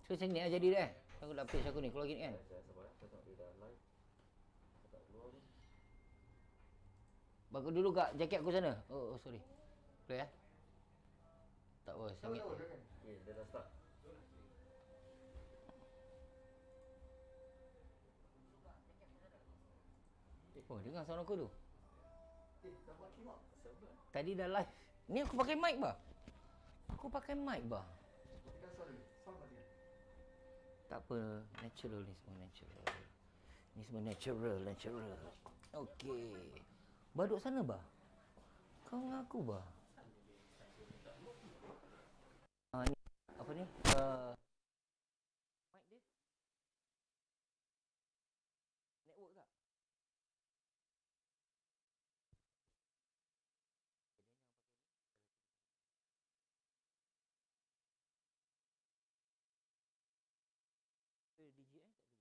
So macam ni lah jadi dah. Aku nak page aku ni keluar gini kan. Bagus dulu kat jaket aku sana. Oh sorry. Boleh ya? Tak apa, sengit. Okay, dah start. Oh, dengar sound aku tu. Dah buat kimak. Tadi dah live. Ni aku pakai mic bah. Aku pakai mic bah. Matikan suara. Sound matikan. Tak apa, natural ni semua natural. Ni semua natural. Okey. Bah duduk sana bah. Kau dengan aku bah. Ni apa ni? Mic dia. Network tak? DJ tak boleh.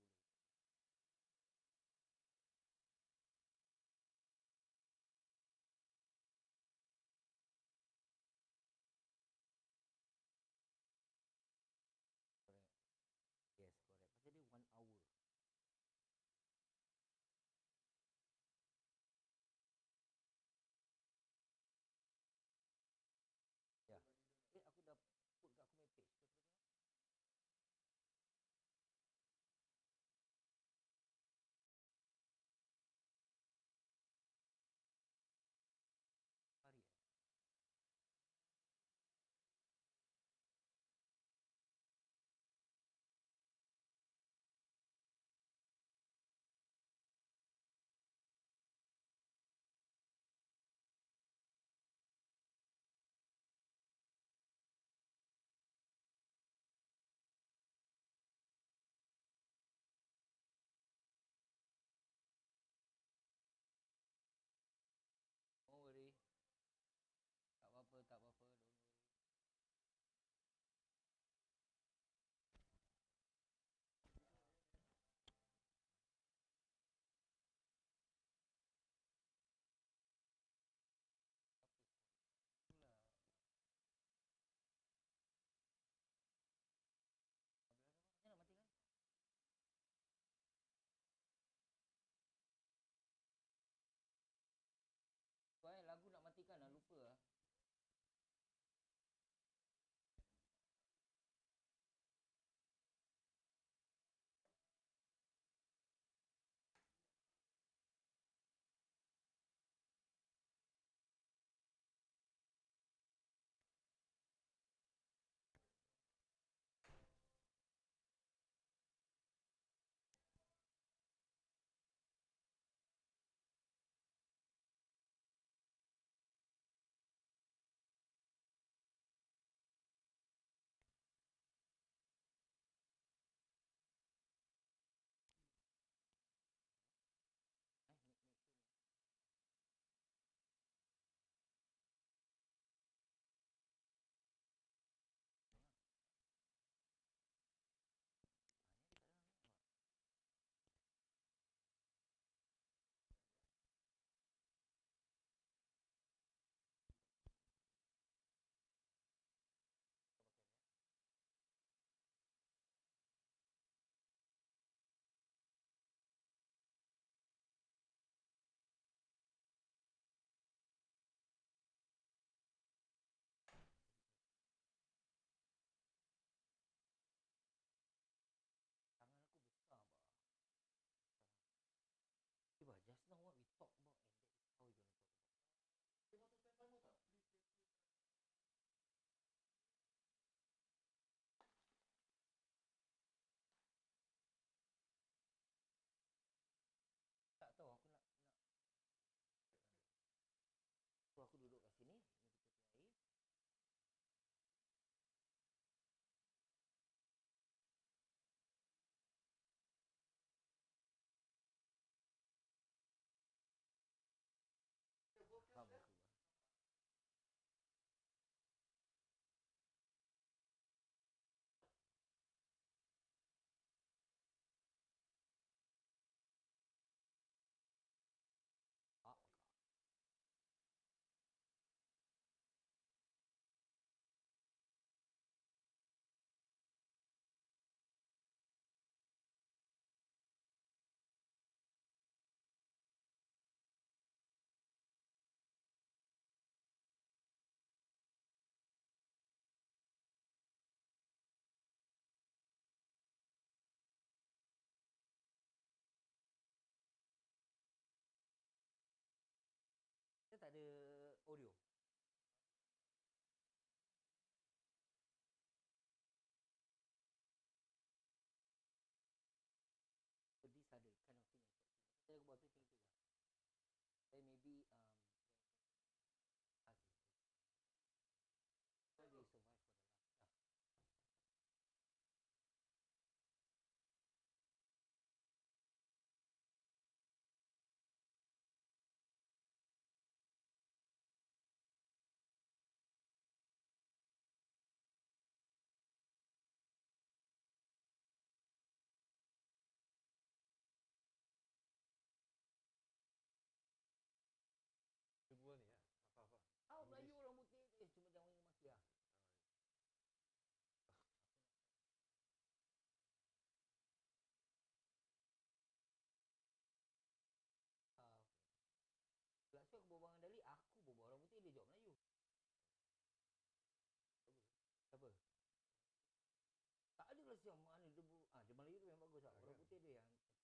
yang mana debu. Dia Melayu tu yang bagus tak? Orang putih dia yang masuk.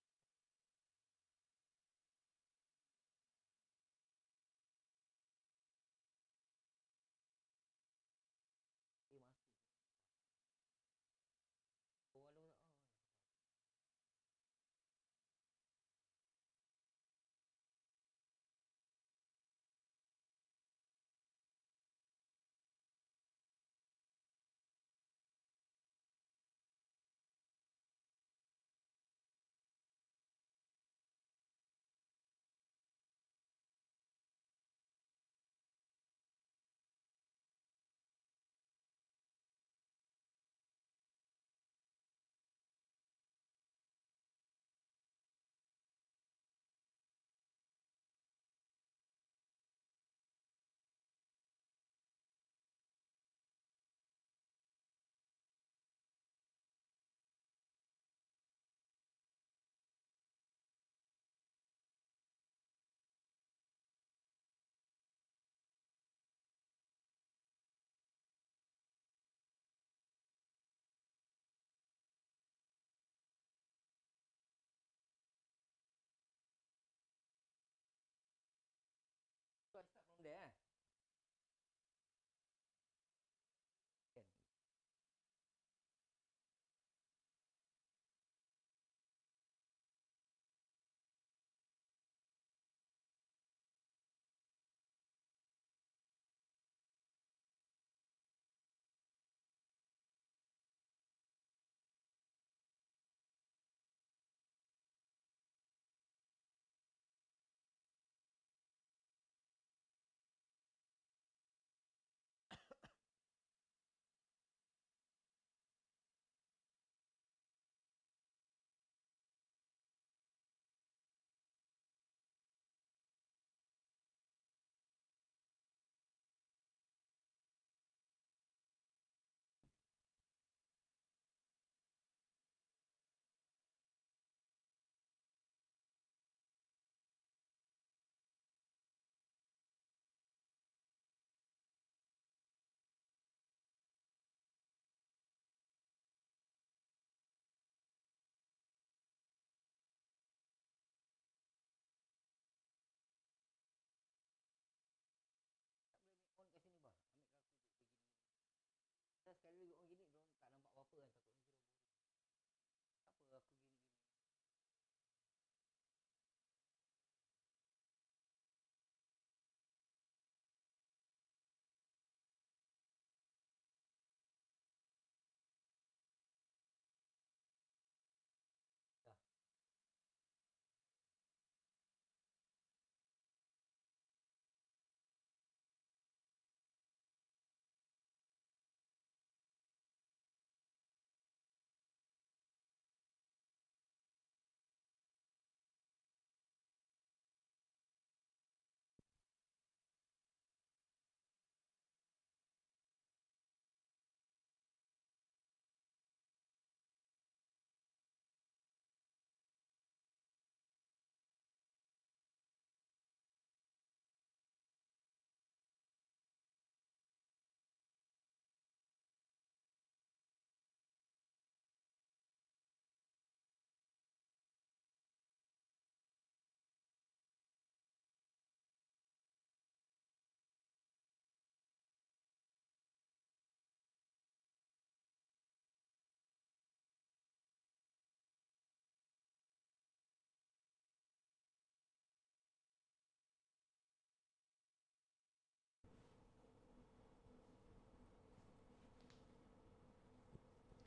Walau so I start from there kan. Tak boleh make on kat sini bah. Ambil kat aku je begini. Dah sekali lagi on gini dorang tak nampak apa-apa kan, takutnya kira boring. Tak apa aku gini-gini. Dah.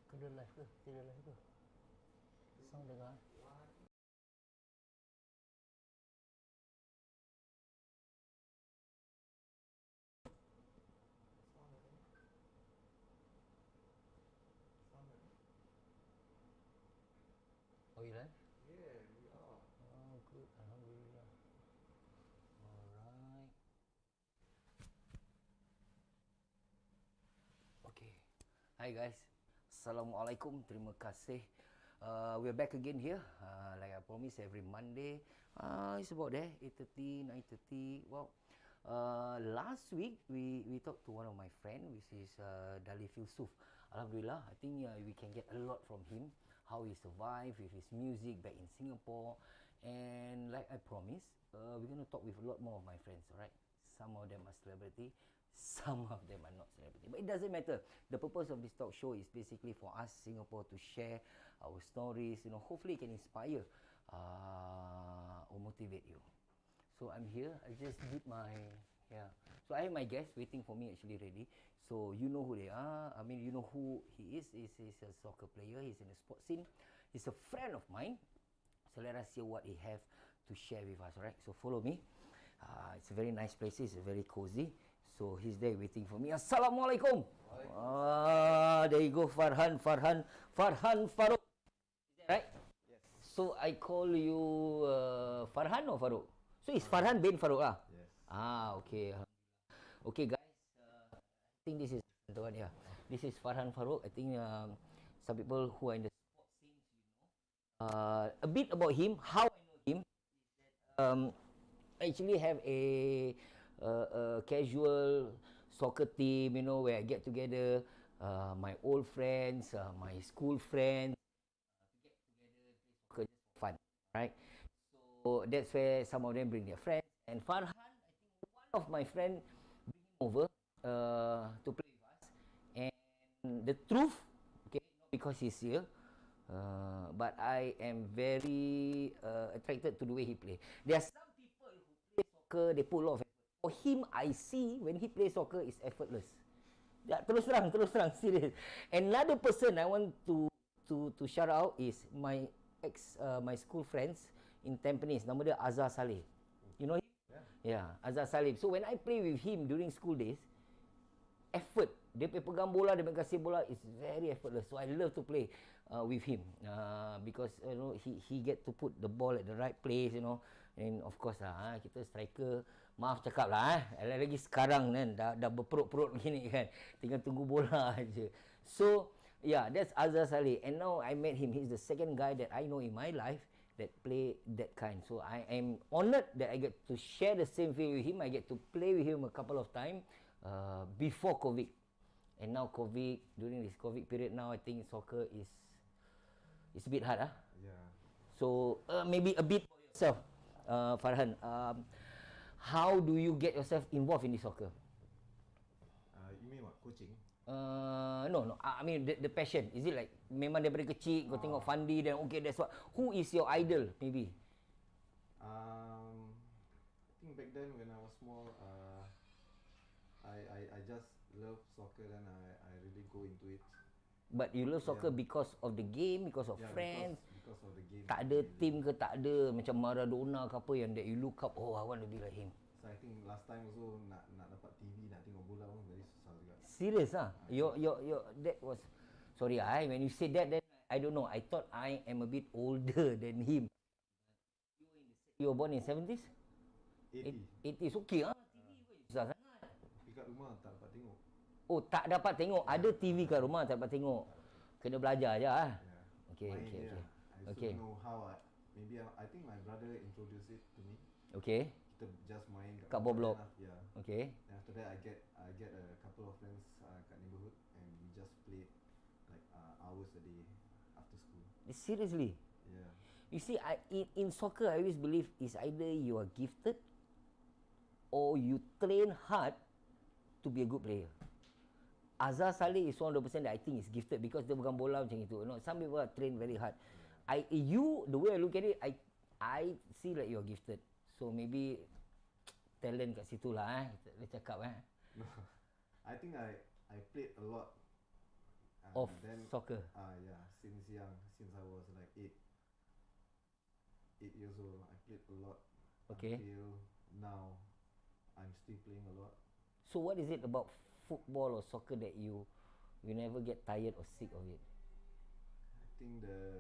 Kau dah live ke? Tidak live ke? Sound dengar. Oh, you live? Yeah, we are. Oh, good. Alhamdulillah. Alright. Okay. Hi guys. Assalamualaikum. Terima kasih. We're back again here. Like I promised every Monday. It's about there 8:30, 9:30. Well, last week we talked to one of my friend, which is Dalif Yusuf. Alhamdulillah, I think we can get a lot from him, how he survived with his music back in Singapore. And like I promised, we're going to talk with a lot more of my friends, alright? Some of them are celebrity, some of them are not celebrity. But it doesn't matter. The purpose of this talk show is basically for us, Singapore, to share our stories. You know, hopefully it can inspire or motivate you. So I'm here. I just did my, So I have my guests waiting for me actually ready. So you know who they are. I mean, you know who he is. He's a soccer player. He's in the sports scene. He's a friend of mine. So let us see what he have to share with us, alright? So follow me. It's a very nice place. It's very cozy. So he's there waiting for me. Assalamualaikum. There you go, Farhan Farook. Is that right? Yes. So I call you Farhan or Farouk? So it's Farhan bin Farouk lah. Yes. Okay. Okay guys, I think this is the one. Yeah, this is Farhan Farouk. I think some people who are in the sports scene, you know. A bit about him. How I know him is that I actually have a casual soccer team, you know, where I get together my old friends, my school friends, to get together play soccer just for fun, right? So that's where some of them bring their friends. And Farhan, I think one of my friends bring him over to play with us. And the truth, okay, not because he's here, but I am very attracted to the way he plays. There are some people who play soccer, they put a lot of effort. For him, I see when he plays soccer, it's effortless. Yeah, terus terang, serious. Another person I want to shout out is my my school friends in Tampines. Nama dia Azhar Saleh. You know him? Yeah, Azhar Saleh. So when I play with him during school days, effort. Dia pegang bola, dia kasih bola is very effortless. So I love to play with him because you know he get to put the ball at the right place, you know. And of course lah, kita striker, maaf cakap lah, lagi sekarang kan dah berperut-perut begini kan, tinggal tunggu bola aja. So yeah, that's Azhar Saleh. And now I met him. He's the second guy that I know in my life that play that kind. So I am honoured that I get to share the same field with him. I get to play with him a couple of times before COVID. And now COVID, during this COVID period now, I think soccer is a bit hard. Yeah. So maybe a bit for yourself, Farhan. How do you get yourself involved in this soccer? You mean what? Coaching? No. I mean the passion. Is it like memang daripada kecil kau tengok Fandi dan okay that's what? Who is your idol maybe? I think back then when I was small, I just love soccer and I really go into it. But you love soccer because of the game, because of friends. Because of the game. Tak ada team ke, tak ada macam Maradona ke apa yang that you look up, oh I want to be like him. So I think last time also nak dapat TV, nak tengok bola pun very susah juga. Serious your that was, sorry when you say that then I don't know. I thought I am a bit older than him. You were born in 70s? 80s. Okay TV pun susah sangat. Tapi kat rumah tak dapat tengok. Oh, tak dapat tengok. Ada TV kat rumah tak dapat tengok. Kena belajar je Yeah. Okay. I also don't know how. Maybe I think my brother introduced it to me. Okay. Kita just main Kat bawah blok. Yeah. Okay. Then after that I get a couple of friends kat neighborhood and we just play like hours a day after school. Seriously? Yeah. You see, in soccer, I always believe is either you are gifted or you train hard to be a good player. Azhar Saleh is one of the person that I think is gifted because dia pegang bola macam itu. You know, some people are trained very hard. The way I look at it, I see like you're gifted. So maybe talent kat situ lah dia cakap No, I think I played a lot. Of soccer. Yeah, since young, since I was like 8 years old, I played a lot. Okay. Until now, I'm still playing a lot. So what is it about football or soccer that you never get tired or sick of it? I think the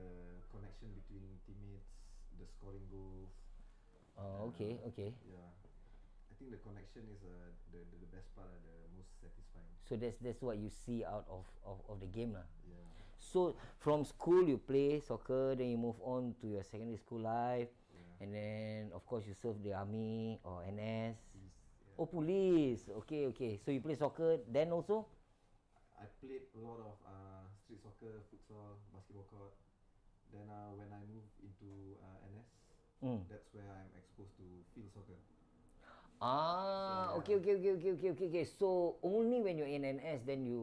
connection between teammates, the scoring goals. Okay. Yeah, I think the connection is the best part, the most satisfying. So that's what you see out of the game lah. Yeah. So from school you play soccer, then you move on to your secondary school life, and then of course you serve the army or NS. Police, yeah. Oh, police. Okay. So you play soccer then also? I played a lot of street soccer, futsal, basketball court. Then when I moved into NS, that's where I'm exposed to field soccer. Ah, So, okay, yeah. okay, okay, okay, okay, okay, okay. So only when you're in NS then you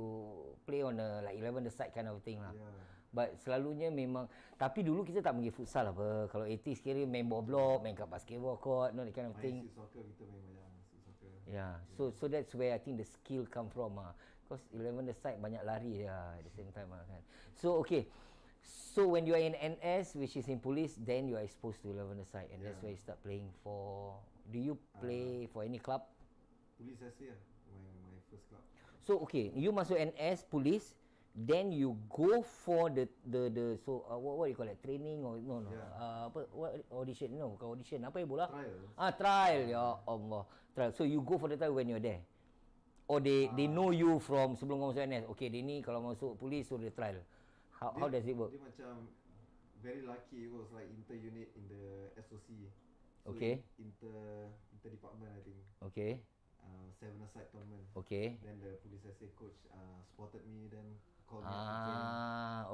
play on a like 11 the side kind of thing lah. Yeah. But selalunya memang, tapi dulu kita tak pergi futsal apa. Kalau 80s kira main ball block, main kat basketball court, that kind of Main thing. street soccer kita main banyak street soccer. Yeah. So that's where I think the skill come from ah. Because 11 the side banyak lari at the same time kan. So okay. So when you are in NS, which is in police, then you are exposed to 11 the side, and that's where you start playing for. Do you play for any club? Police SC lah, my first club. So okay, you masuk NS police, then you go for the so what you call it, training or no Yeah. apa what audition, no bukan audition, apa ya bola? Trials. Trial, ya Allah, trial. So you go for the trial when you're there, or they know you from sebelum kau masuk NS. Okay, dia ni kalau masuk police so the trial. How does it work? Dia macam very lucky. It was like inter unit in the SOC. So Okay. Inter department I think. Okay. 7-a-side tournament. Okay. Then the police SA coach spotted me, then called me up to train.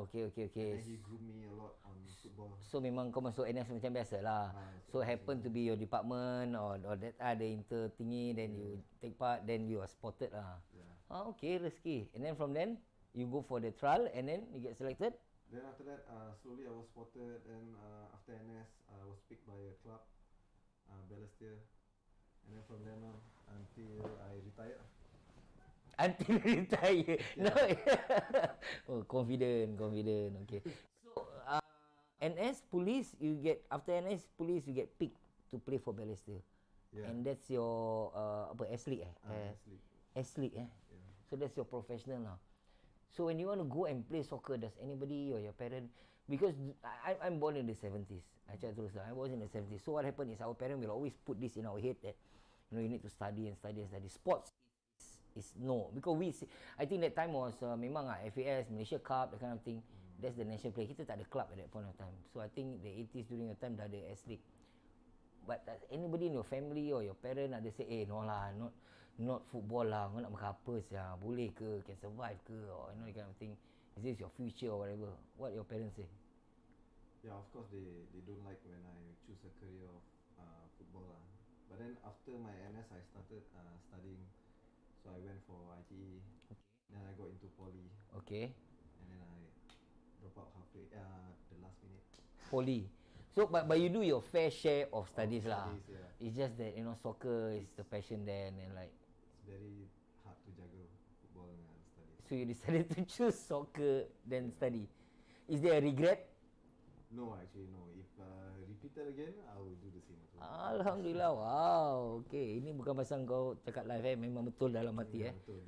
Okay. And then he groomed me a lot on football. So memang kau masuk NS macam biasa lah. So happen to be your department or that ada inter thingy, then you take part, then you are spotted lah. Yeah. Okay, rezeki. And then from then you go for the trial and then you get selected. Then after that, slowly I was spotted, and after NS, I was picked by a club, Balestier, and then from then on until I retired. Until retire. No. Oh, confident. Okay. So NS police, you get after NS police you get picked to play for Balestier. Yeah. And that's your apa S-League League. S-League Yeah. So that's your professional now. So when you want to go and play soccer, does anybody or your parent, because I'm born in the 70s. I cakap terus lah, I was in the 70s. So what happened is our parent will always put this in our head that you need to study. Sports is no, because I think that time was memang FAS, Malaysia Cup, that kind of thing. That's the national play. Kita tak ada club at that point of time. So I think the 80s during the time dah ada S-League. But anybody in your family or your parent ada say, no lah, not football lah, kau nak makan apa sia, boleh ke, can survive ke, or that kind of thing. Is this your future or whatever? What your parents say? Yeah, of course they don't like when I choose a career of football lah. But then after my NS, I started studying. So I went for ITE. Okay. Then I got into poly. Okay. And then I dropped out halfway, the last minute. Poly. So but you do your fair share of studies lah. Yeah. It's just that soccer is the passion there, and like It's very hard to juggle football and studies. so you decided to choose soccer then study. Is there a regret? No, actually no. If repeated again, I will do the same. Alhamdulillah. Wow. Okay, ini bukan pasal kau cakap live memang betul dalam hati Betul.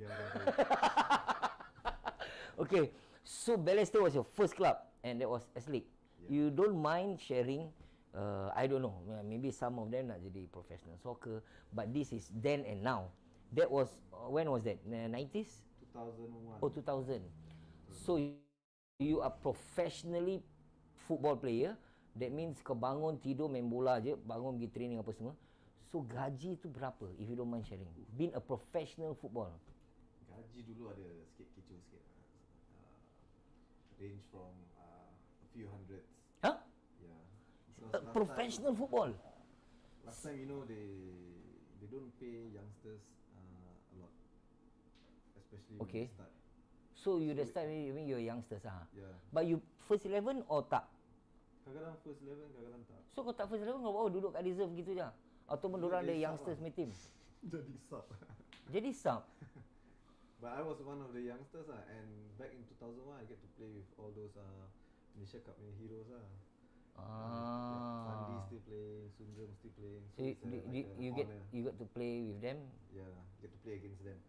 Okay. So Balestier was your first club and that was S-League. Yeah. You don't mind sharing I don't know, maybe some of them nak jadi professional soccer, but this is then and now. That was when was that? 90s? 2001. Oh, 2000. So you are professionally football player. That means kau bangun tidur main bola je, bangun pergi training apa semua. So gaji tu berapa if you don't mind sharing? Being a professional football. Gaji dulu ada sikit kecoh sikit. Range from a few hundreds. Huh? Yeah. Because Professional football. Last time they don't pay youngsters a lot, especially when Okay. they start. So you dah start when you're youngsters Yeah. But you first 11 or tak? Kadang-kadang first 11, kadang-kadang tak. So kau tak first 11 kau bawa duduk kat reserve gitu je? Ataupun diorang ada Jadi sub youngsters lah. punya team? Jadi sub. Jadi sub? But I was one of the youngsters and back in 2001 I get to play with all those Malaysia Cup heroes Fandi still playing, Sundram still playing. So you got to play with them? Yeah, get to play against them.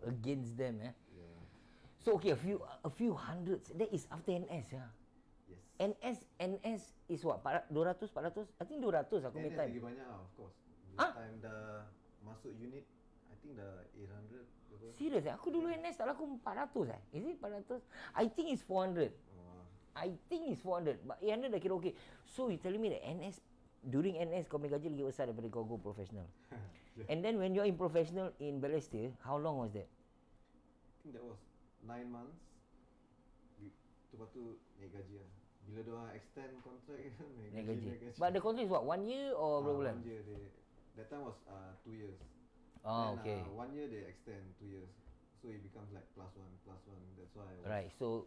Against them Yeah. So okay, a few hundreds. That is after NS Yes. NS is what? 200, 400? I think 200 aku punya NS time. lagi banyak of course. Time dah masuk unit, I think dah 800 ke. Serius aku dulu NS tak laku 400 Is it 400? I think it's 400. I think it's 400. But 800 dah kira okay. So you telling me that during NS kau punya gaji lagi besar daripada kau go professional. Yeah. And then when you're in professional in Balestier, how long was that? think that was 9 months. Lepas tu naik gaji lah. Bila diorang extend kontrak Naik gaji. But the contract is what? 1 year or berapa bulan? 1 year. That time was 2 years. Oh, Then okay. 1 year they extend 2 years. So it becomes like +1. That's why I was Right. So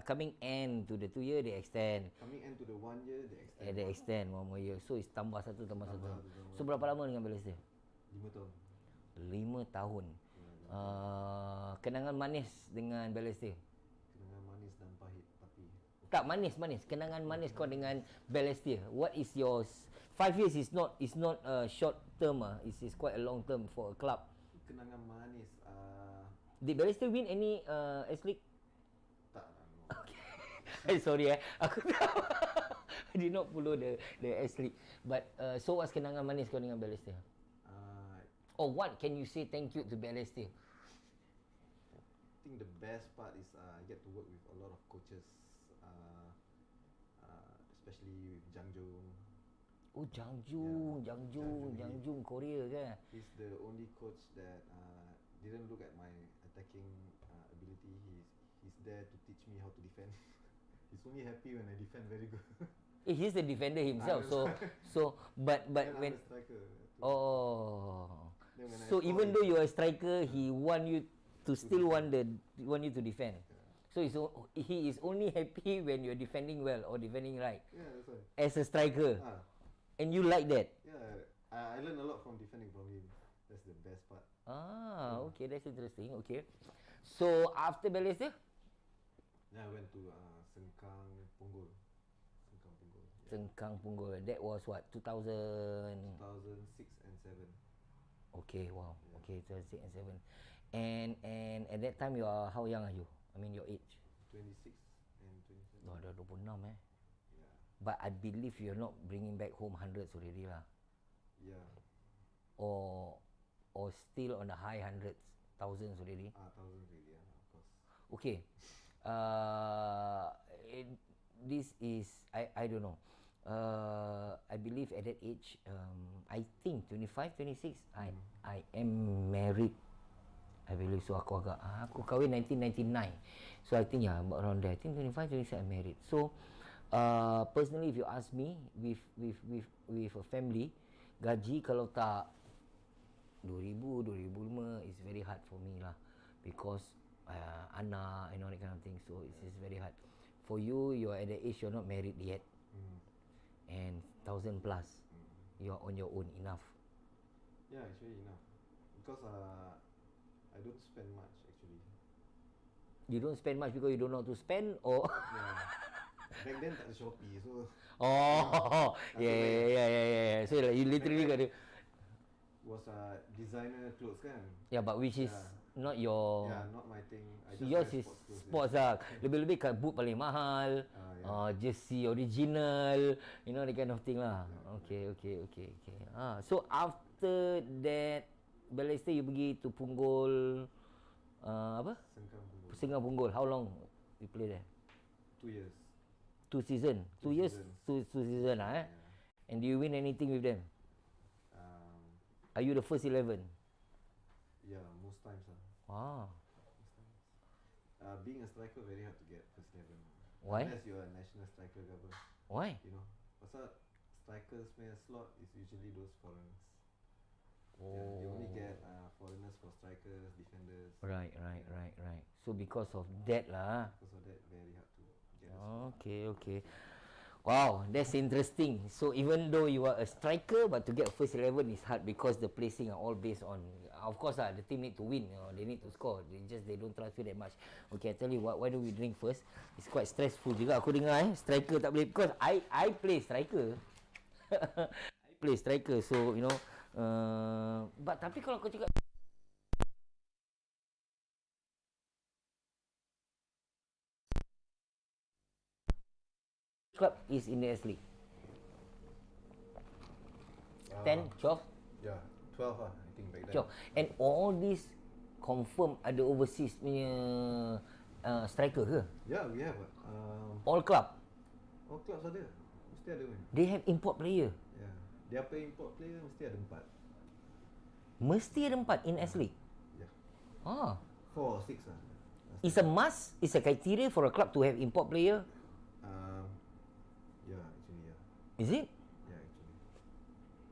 coming end to the 2 year they extend. coming end to the 1 year they extend. They extend 1 more year. So it's tambah satu. Tambah satu. So berapa lama dengan Balestier? 5 tahun. 5 tahun. Kenangan manis dengan Balestier? Kenangan manis dan pahit tapi Tak manis. Kenangan manis kau dengan Balestier. What is yours? 5 years is not a short term. It's quite a long term for a club. kenangan manis Did Balestier win any S League? tak lah. No. Sorry aku I did not follow the S League. But so what's kenangan manis kau dengan Balestier? Or what can you say thank you to Balestier? I think the best part is I get to work with a lot of coaches, especially with Jang Jung. Oh, Jang Jung Korea kan? He's the only coach that didn't look at my attacking ability. He's there to teach me how to defend. He's only happy when I defend very good. He's the defender himself. But Then when I'm the striker. So Then when I even score, though you are a striker, he want you to still want you to defend. So he is only happy when you're defending well or defending right. Yeah, that's why. As a striker. And you like that? Yeah, I learned a lot from defending from him. That's the best part. Okay, that's interesting. Okay. So after Balestier? Then I went to Sengkang Punggol. Yeah. Sengkang Punggol. That was what? 2000? 2006 and 7. Okay, wow. Yeah. Okay, 2006 and 7. And at that time how young are you? I mean your age? 26 and 27. Oh, dah 26 Yeah. But I believe you're not bringing back home hundreds already lah. Yeah. Or still on the high hundreds, thousands already. Thousands really, of course. Okay. This is I don't know. I believe at that age, I think 25, 26, I am married. I believe so. Aku kahwin 1999. So I think around there. I think 25, 26 I'm married. So personally, if you ask me, with a family, gaji kalau tak 2000, 2005 is very hard for me lah, because anak and all that kind of thing. So it's very hard. For you, you're at the age you're not married yet, and 1,000 plus, you're on your own enough. Yeah, it's really enough because I don't spend much actually. You don't spend much because you don't know how to spend, or? Yeah. Back then tak ada Shopee, so. Yeah. So like you literally got to. Was designer clothes kan? Yeah, but which is not your. Yeah, not my thing. I just Yours wear is sports sports lah. Lebih-lebih kat boot paling mahal. Jersey original, you know, that kind of thing lah. Okay. So after that, Balestier you pergi to Punggol, apa? Sengkang Punggol. How long you play there? 2 years. 2 season. 2 years. Two season lah. Yeah. And do you win anything with them? Are you the first 11? Yeah, most times lah. Wow. Being a striker very hard to get first 11. Why? Unless you're a national striker ke apa. Why? You know, pasal strikers punya slot is usually those foreigners. Oh. Yeah, you only get foreigners for strikers, defenders. Right. So because of that lah. Because of that, very hard to get a slot. Okay. Wow, that's interesting. So even though you are a striker, but to get first 11 is hard because the placing are all based on, of course the team need to win, you know, they need to score. They don't transfer that much. Okay, I tell you what, why don't we drink first? It's quite stressful juga aku dengar striker tak boleh, because I play striker. I play striker, so you know, but tapi kalau kau cakap club is in the S League. 10, 12? Yeah, 12 lah, I think back then. 12. And all this confirm ada overseas punya striker ke? Yeah, we have. All club? All clubs ada. Mesti ada kan? They have import player? Yeah. Dia apa import player mesti ada 4. Mesti ada 4 in S League? Yeah. 4 or 6 lah. It's a must. It's a criteria for a club to have import player. Yeah, actually, yeah. Is it? Yeah, actually.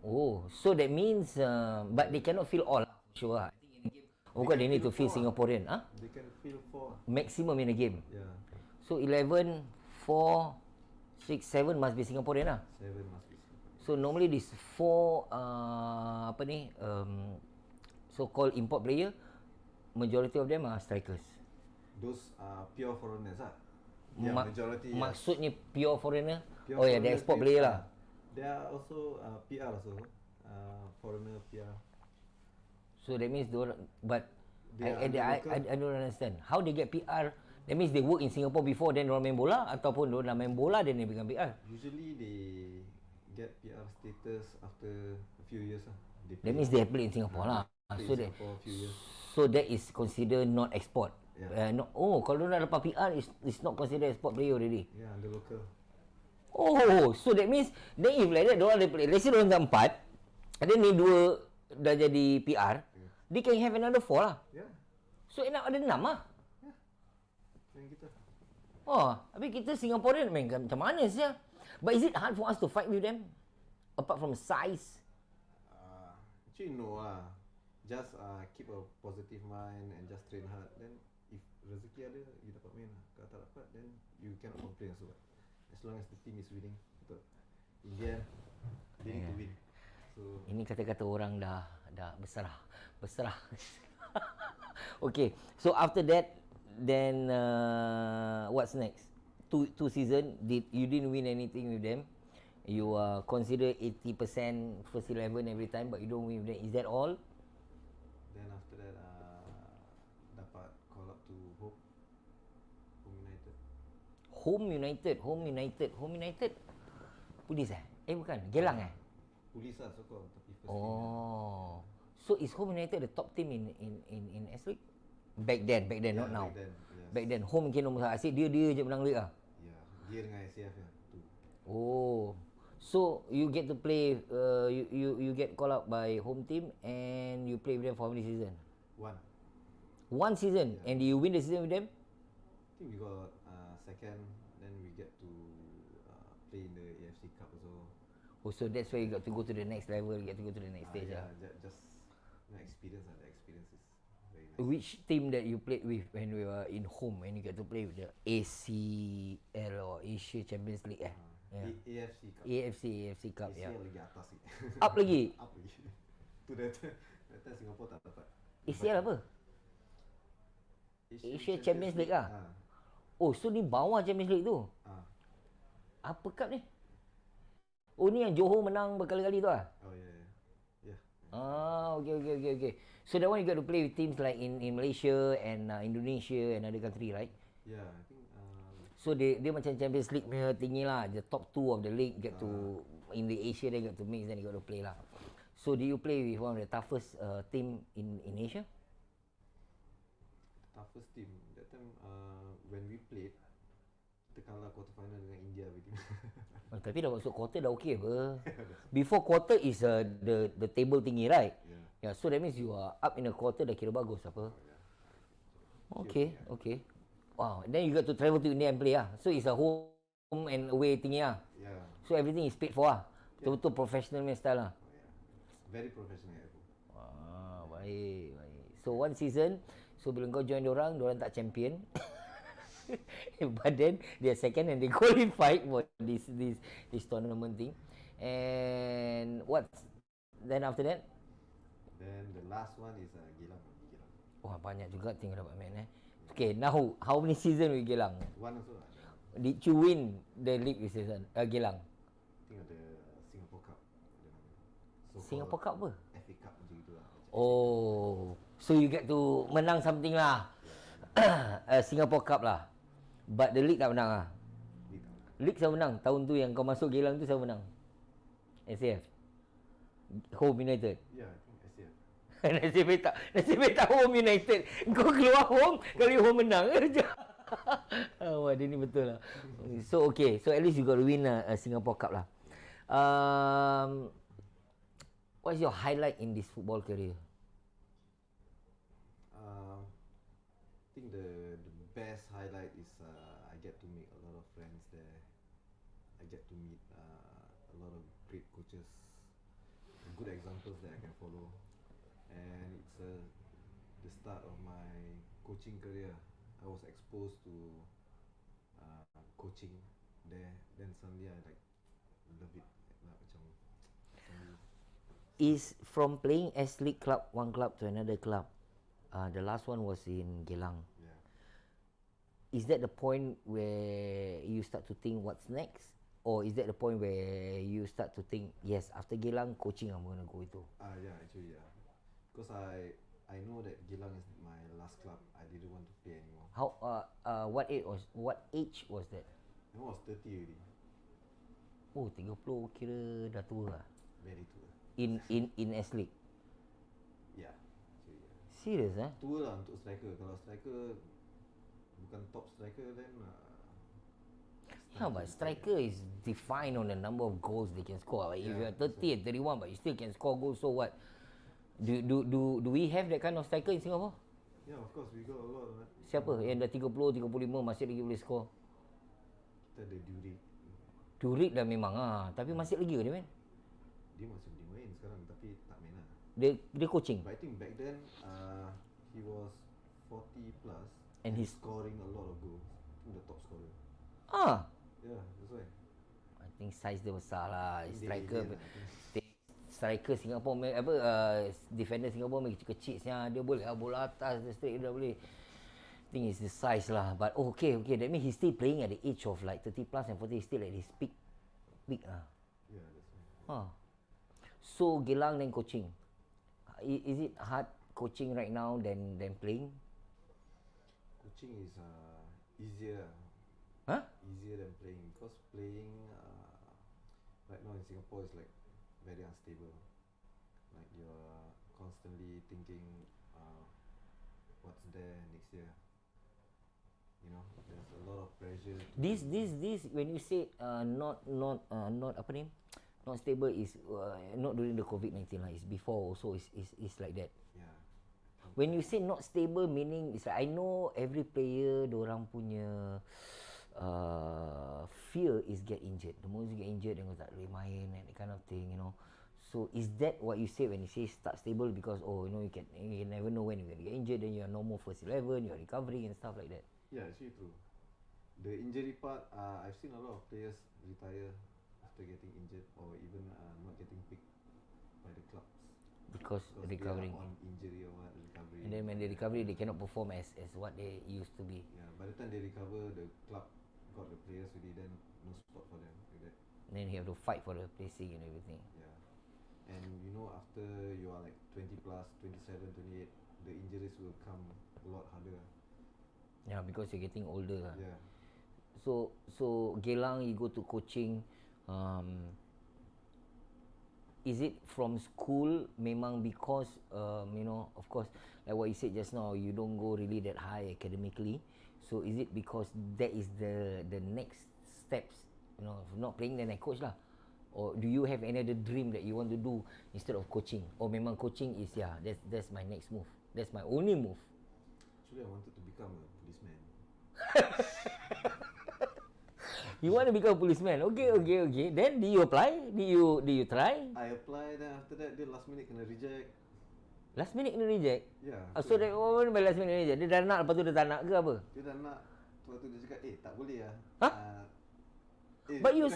Oh, so that means, but they cannot fill all. Sure. I think in a game, oh God, they need to fill Singaporean. Huh? They can fill 4. Maximum in a game. Yeah. So 11, 4, 6, 7 must be Singaporean lah. 7 must be Singaporean. So normally these 4 apa ni so-called import player, majority of them are strikers. Those are pure foreigners lah. Yeah, majority. Maksudnya pure foreigner? Pure Oh yeah, they export player lah. They are also PR also. Foreigner PR. So that means but They I don't understand. How they get PR? That means they work in Singapore before then orang main bola, ataupun orang main bola then they become PR? Usually they get PR status after a few years lah. That means they play in Singapore lah. So that is considered not export. Yeah. Kalau nak dapat PR is not considered export player already. Yeah, under local. Oh, so that means then if like that diorang ada play, let's say diorang dah 4, and then ni 2 dah jadi PR, they can have another 4 lah. Yeah. So enak ada 6 lah. Yeah. Main kita. Oh, habis kita Singaporean main macam mana sih? But is it hard for us to fight with them? Apart from size? Actually no lah. Just keep a positive mind and just train hard. Then if rezeki ada, you dapat main lah. Kalau tak dapat, then you cannot complain also. As long as the team is winning, betul. In the end, they need to win. So ini kata-kata orang dah berserah. Okay, so after that, then what's next? Two season, you didn't win anything with them. You consider 80% first 11 every time, but you don't win with them. Is that all? then after that, dapat call up to Home United. Home United. Police bukan. Gelang Police lah so-called, tapi first Oh. So is Home United the top team in S League? Back then, not now. Back then, yes. Back then, Home mungkin nombor 1. Asyik dia je menang league lah. Yeah, dia dengan SAF ya, tu. Oh. So you get to play you get called up by home team and you play with them for how many season? One season. Yeah. And you win the season with them? I think we got second, then we get to play in the AFC Cup also. Oh, so that's why you got to go to the next level, you get to go to the next stage. Yeah, just experience lah. The experience is very nice. Which team that you played with when we were in home and you get to play with the ACL or Asia Champions League Yeah. AFC Cup. ACL Yeah. lagi atas ni. Up lagi. Up lagi. Tu that time Singapore tak dapat. ACL apa? Asia Champions League lah. Oh, so ni bawah Champions League tu. Apa cup ni? Oh, ni yang Johor menang berkali-kali tu ah. Oh yeah. Okay. So that one you got to play with teams like in Malaysia and Indonesia and other country, right? Yeah, I think So dia macam Champions League punya tinggi lah. The top 2 of the league get to in the Asia they got to mix, then they got to play lah. So do you play with one of the toughest team in Asia? toughest team that time when we played, kita kalah quarter final dengan India begitu. Tapi dah masuk quarter dah okey apa. Before quarter is the table tinggi, right? Yeah, so that means you are up in a quarter dah kira bagus apa. Okay. Wow, then you got to travel to India and play ah. So it's a home and away thingy ah. Yeah. So everything is paid for ah. Betul-betul professional punya style lah. Very professional aku. Baik. So one season, so bila kau join diorang tak champion. But then they are second and they qualified for this tournament thing. And then after that? Then the last one is Geylang. Wah, banyak juga team dapat main Okay, now how many season with Geylang? One also. Did you win the league with season Geylang? I think ada Singapore Cup. Singapore Cup apa? FA Cup macam gitu lah. Oh, so you get to menang something lah. Singapore Cup lah. But the league tak menang lah. League siapa menang? Tahun tu yang kau masuk Geylang tu siapa menang? SAF. Home United. Yeah, I think SAF. Nasib baik tak Home United. Kau keluar home, kali home menang. Wah, dia ni betul lah. So okay, so at least you got to win a Singapore Cup lah. What's your highlight in this football career? I think the best highlight is I get to make a lot of friends there. I get to meet a lot of great coaches, good examples that I can follow, and it's the start of my coaching career. I was exposed to coaching there, then suddenly I like love it. Macam suddenly, Is from playing S League club, one club to another club. The last one was in Geylang. yeah. Is that the point where you start to think what's next? Or is that the point where you start to think, yes, after Geylang, coaching I'm going to go into? Yeah, actually, yeah. Because I know that Geylang is my last club. I didn't want to play anymore. What age was that? I was 30 already. Oh, 30 kira dah tua lah. Very tua. In S League. Yeah, actually, yeah. Serious eh? Tua lah untuk striker. Kalau striker bukan top striker, then Yeah, but striker is defined on the number of goals they can score. Like if Yeah, you're 30 and 31 but you still can score goals, so what? Do we have that kind of striker in Singapore? yeah, of course we got a lot of that. Siapa yang dah 30, 35 masih lagi boleh score? Kita ada Durik. Durik dah memang tapi masih lagi ke dia main? Dia masih boleh main sekarang tapi tak main lah. Dia coaching. But I think back then he was 40 plus And he's scoring a lot of goals. I think the top scorer. Yeah, that's why. I think size dia besar lah. Striker Indian lah, I think. striker Singapore defender Singapore main kecil-kecil sia. Dia boleh bola atas dia straight dia boleh. I think it's the size lah. But okay, that means he's still playing at the age of like 30 plus and 40, he's still at his peak lah. Yeah, that's why. So Geylang then coaching. Is it hard coaching right now than playing? Coaching is easier. Easier than playing because playing right now in Singapore is like very unstable. Like you're constantly thinking what's there next year. You know, there's a lot of pressure. This when you say not apa ni? Not stable is not during the COVID-19 lah. It's before also is like that. Yeah. When you say not stable, meaning it's like I know every player dorang punya fear is get injured. The moment you get injured, then kau tak boleh main and that kind of thing, you know. So is that what you say when you say start stable because you never know when you're gonna get injured, then you're no more first 11, you're recovering and stuff like that. Yeah, actually true. The injury part, I've seen a lot of players retire after getting injured or even not getting picked by the clubs Because recovering. they are on injury or what, recovery. And then when they recover, they cannot perform as what they used to be. Yeah, by the time they recover, the club got the players already, then no spot for them like that. And then you have to fight for the placing and everything. Yeah. And you know, after you are like 20 plus, 27, 28, the injuries will come a lot harder. Yeah, because you're getting older. Yeah. So Geylang, you go to coaching. Is it from school memang because of course like what you said just now, you don't go really that high academically, so is it because that is the next steps, not playing then I coach lah, or do you have any other dream that you want to do instead of coaching, or memang coaching is that's my next move, that's my only move? Actually, I wanted to become a policeman. You want to become a policeman? Okay. Then did you apply? Did you try? I apply, then after that dia last minute kena reject. Last minute kena reject? Yeah. So that what by last minute reject? Dia dah nak lepas tu dia tak nak ke apa? Dia dah nak, lepas tu dia cakap tak boleh lah. But you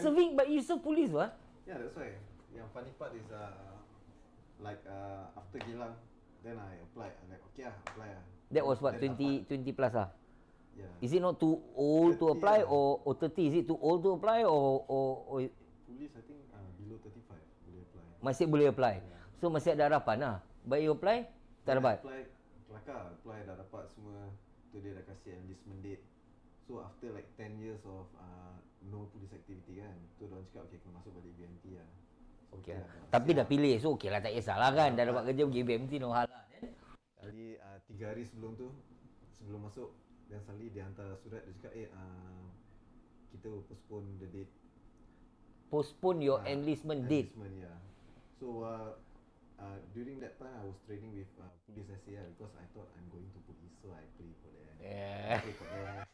serve police what? Yeah, that's why. Yang funny part is after Geylang, then I applied. I'm like okay apply lah. That was what, Then 20 plus ah? Yeah. Is it not too old to 30 apply lah. or 30? Is it too old to apply or Police I think below 35 boleh apply. masih boleh apply? Yeah. So masih ada harapan lah. But you apply, tak Then dapat? apply dah dapat semua. Tu dia dah kasih enlistment date. So after like 10 years of no police activity kan, tu diorang cakap okay kena masuk balik BMT lah. So, Okay. lah, Tapi dah siap. pilih, so okay lah, tak kisahlah kan. Dah dapat kerja pergi BMT, no hal lah. Then, Kali 3 hari sebelum tu, sebelum masuk, dan suddenly dia hantar surat, dia cakap kita will postpone the date. postpone your enlistment date. Enlistment, yeah. So during that time I was training with police SA because I thought I'm going to police, so I play for them. Yeah. I play for them.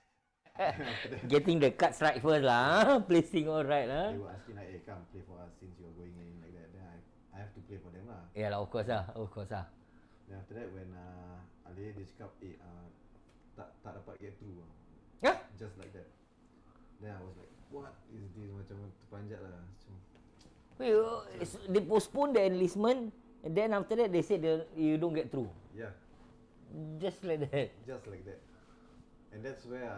After that, Getting the cards right first lah, placing all right lah. they were asking like, hey, come play for us since you're going in like that. Then I have to play for them lah. Yeah lah, of course lah, of course lah. Then after that when Alih dia cakap, tak dapat get through lah. Yeah? Just like that. Then I was like, what is this? Macam terpanjat lah. Macam, Wait, they postpone the enlistment, and then after that they said you don't get through. yeah, Just like that. just like that. And that's where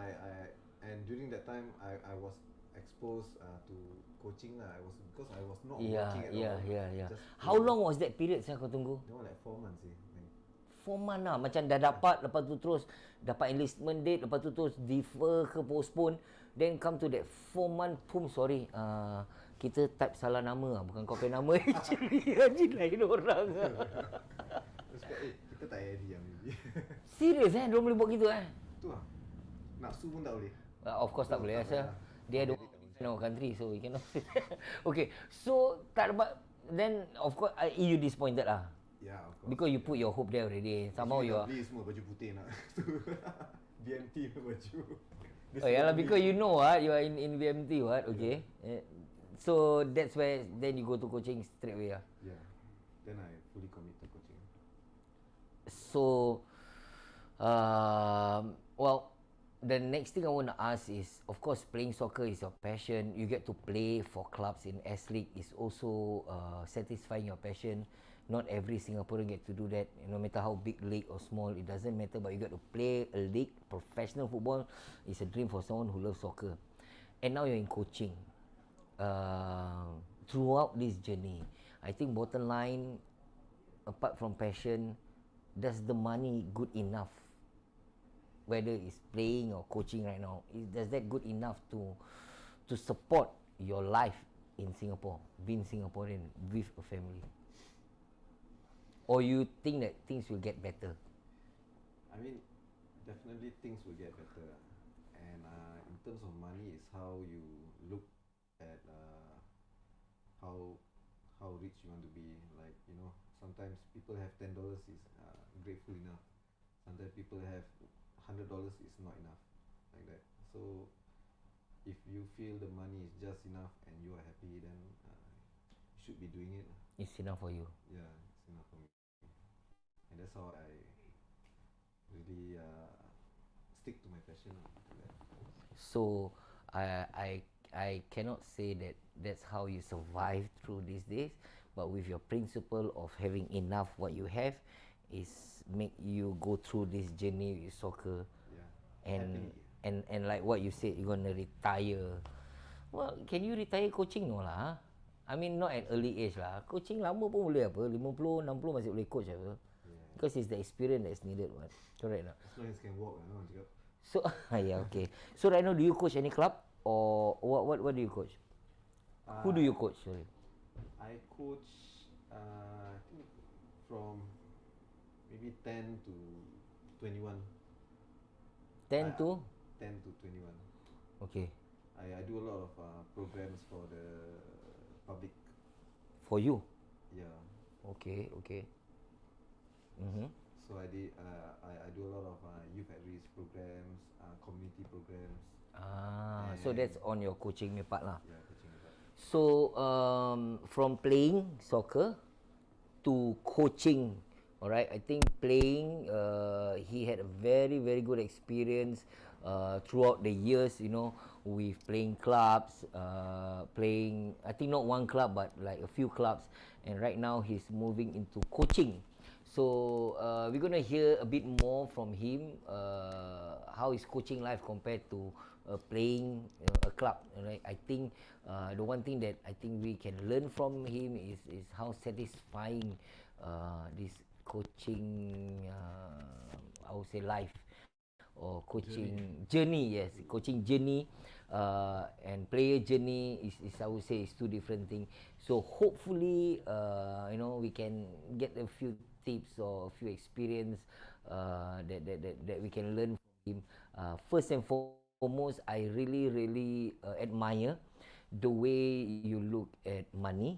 and during that time I was exposed to coaching lah. Because I was not Yeah, working at yeah, all. yeah, yeah. Just How playing. long was that period saya kau tunggu? That one like 4 months eh. 4 months lah. Macam dah dapat, lepas tu terus dapat enlistment date, lepas tu terus defer ke postpone. Then come to that 4 month, boom, sorry. Kita type salah nama lah. Bukan kau punya nama actually. Haji lain orang. Terus cakap, kita tak ready lah maybe. Serius Diorang boleh buat gitu Tu lah. Nak sue pun tak boleh. Of course tak boleh Tak Asal. boleh lah. Dia ada in our country, so we cannot say that. Okay, so tak dapat. Then of course you disappointed lah. Yeah, of course. Because you put your hope there already. Somehow you are. Beli semua baju putih nak. BMT baju. Oh yeah lah, because you know what, you are in VMT what, okay. So that's where then you go to coaching straight away lah. Yeah. Then I fully commit to coaching. So, well, the next thing I want to ask is, of course, playing soccer is your passion. You get to play for clubs in S League is also satisfying your passion. Not every Singaporean get to do that. No matter how big league or small, it doesn't matter. But you get to play a league. Professional football is a dream for someone who loves soccer. And now you're in coaching. Throughout this journey, I think bottom line, apart from passion, does the money good enough? Whether it's playing or coaching right now, does that good enough to support your life in Singapore, being Singaporean with a family? Or you think that things will get better? I mean, definitely things will get better. And in terms of money, is how you look at how rich you want to be. Like, sometimes people have $10 is grateful enough. Sometimes people have $100 is not enough, like that. So if you feel the money is just enough and you are happy, then you should be doing it. It's enough for you. Yeah, it's enough for me. And that's how I really stick to my passion. So I cannot say that that's how you survive through these days, but with your principle of having enough what you have is make you go through this journey with soccer. Yeah. And Happily. and like what you said, you're gonna retire. Well, can you retire coaching? No lah. I mean not at early age lah. Coaching lama pun boleh apa. 50, 60 masih boleh coach apa. Yeah. Because it's the experience that's needed, what. Correct or not? As long as can walk, orang cakap. So yeah, okay. So right now, do you coach any club or what do you coach? Who do you coach? Sorry. I coach, I think from maybe 10 to 21. 10 to? 10 to 21. Okay. I do a lot of programs for the public. For you? Yeah. Okay, okay. Mm-hmm. So I do a lot of youth at risk programs, community programs. So that's on your coaching punya part lah. Yeah, coaching about. So from playing soccer to coaching, alright. I think playing, he had a very very good experience throughout the years. With playing clubs, playing. I think not one club but like a few clubs, and right now he's moving into coaching. So we're gonna hear a bit more from him. How is coaching life compared to playing a club? Right? I think the one thing that I think we can learn from him is how satisfying this coaching. I would say life or coaching journey. Yes, coaching journey and player journey is I would say is two different things. So hopefully we can get a few tips or a few experience that we can learn from him. First and foremost, I really admire the way you look at money.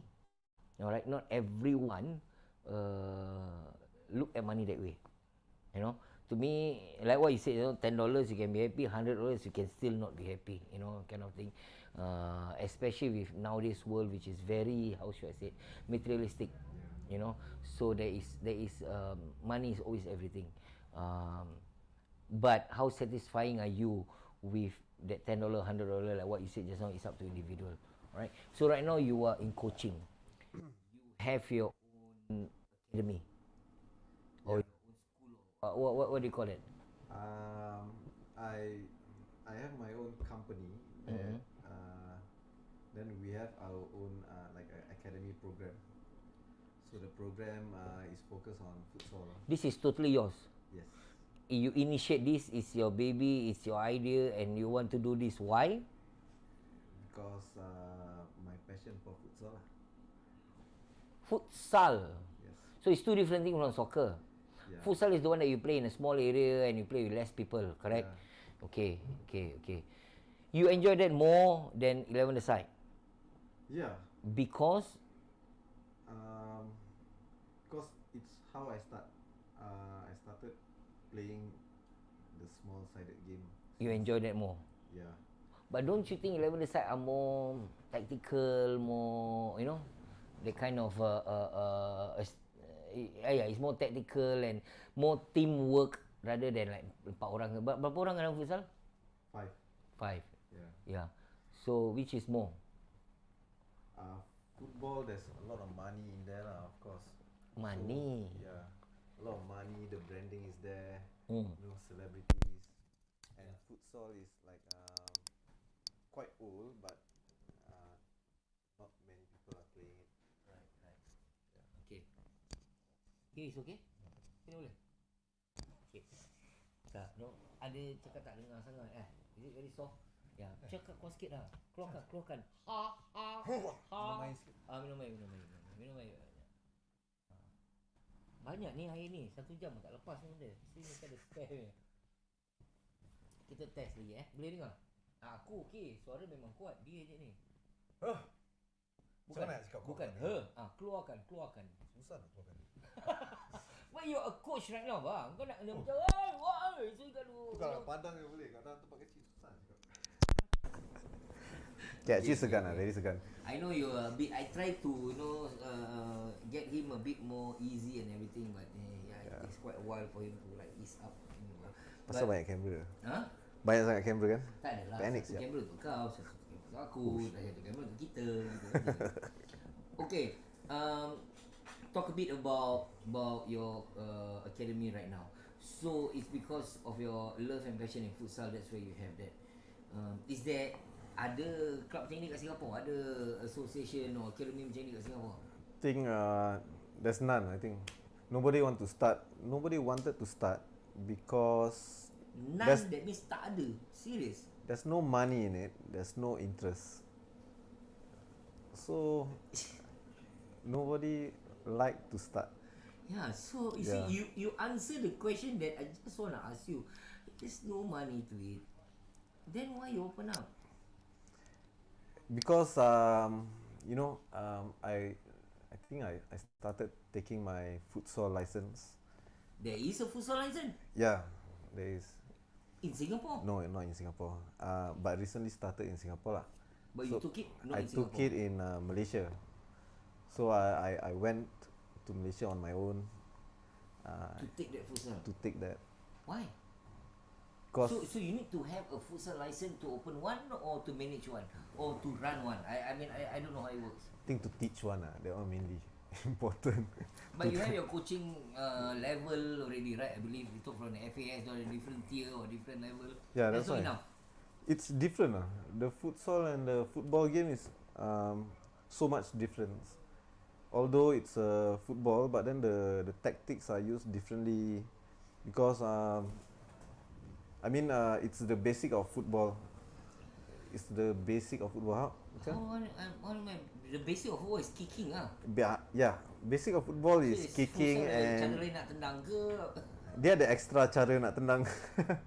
Alright, not everyone look at money that way. To to me, like what you said, you know, $10 you can be happy, $100 you can still not be happy, you know, kind of thing. Especially with nowadays world, which is very, how should I say, materialistic, you know. So there is money is always everything. But how satisfying are you with that $10, $100, like what you said just now? It's up to individual, right? So right now you are in coaching. You have your own academy or Yeah. your own school. Or, what do you call it? Um, I have my own company. Mhm. Then we have our own like a academy program. So the program is focused on futsal. This is totally yours. Yes. You initiate this, it's your baby, it's your idea, and you want to do this. Why? Because my passion for futsal. Futsal. Yes. So it's two different things from soccer. Yeah. Futsal is the one that you play in a small area and you play with less people, correct? Yeah. Okay. You enjoy that more than 11-a-side Yeah. because Because it's how I start. I started playing the small-sided game. you enjoy that more. Yeah. But don't you think 11-a-side are more tactical, more, you know, the kind of yeah, it's more tactical and more teamwork rather than like empat orang. Berapa orang dalam futsal? 5. 5. Yeah. Yeah. So which is more? Football, there's a lot of money in there, lah, of course. Money. So, yeah. A lot of money. The branding is there. Mm. You know, celebrities. And futsal is like quite old, but not many people are playing it. Right. Okay. Here is okay? Ini boleh? Okay. Tak, no. Ada cakap tak dengar sangat Is it very soft? Ya, cakap kuat sikit lah. Keluarkan. Minum air sikit. Minum air. Banyak ni air ni. 1 jam tak lepas ni benda. Sini ada spare. Kita test lagi Boleh dengar? Aku okey. Suara memang kuat. Dia je ni. Macam mana nak cakap kuat? Keluarkan. Susah nak keluarkan. But you're a coach right now, bang. Kau nak kena macam, so kalau Kalau padang je boleh. Kat dalam tempat kecil susah nak cakap. Yeah, actually segan lah. Very segan. I know you're a bit. I try to, get him a bit more easy and everything, but it takes quite a while for him to like ease up. Pasal banyak kamera. Banyak sangat kamera kan? Tak adalah. Panik Satu siap. kamera untuk kau, satu kamera untuk aku, satu kamera untuk kita. Gitu aja. Okay. Talk a bit about your academy right now. So it's because of your love and passion in futsal. That's why you have that. Is there ada club macam ni kat Singapore? Ada association or academy macam ni kat Singapore? I think there's none. I think nobody wanted to start because None, that means tak ada. Serious? there's no money in it. There's no interest. So nobody like to start. Yeah, so you see, you answer the question that I just want to ask you. There's no money to it. Then why you open up? Because I think I started taking my futsal license. There is a futsal license Yeah, there is. in Singapore. No, not in Singapore. But recently started in Singapore lah. But you took it not I in took Singapore. it in Malaysia. So I went to Malaysia on my own To take that futsal. to take that. Why? Cause So you need to have a futsal license to open one or to manage one or to run one. I mean I don't know how it works. I think to teach one that one mainly important. But you have your coaching level already, right? I believe you took from the FAS or a different tier or different level. Yeah, that's not why. enough. It's different The futsal and the football game is so much difference. Although it's football, but then the tactics are used differently because it's the basic of football. It's the basic of football. The basic of football is kicking Yeah, basic of football is So kicking futsal cara and lain nak tendang ke? dia ada extra cara nak tendang.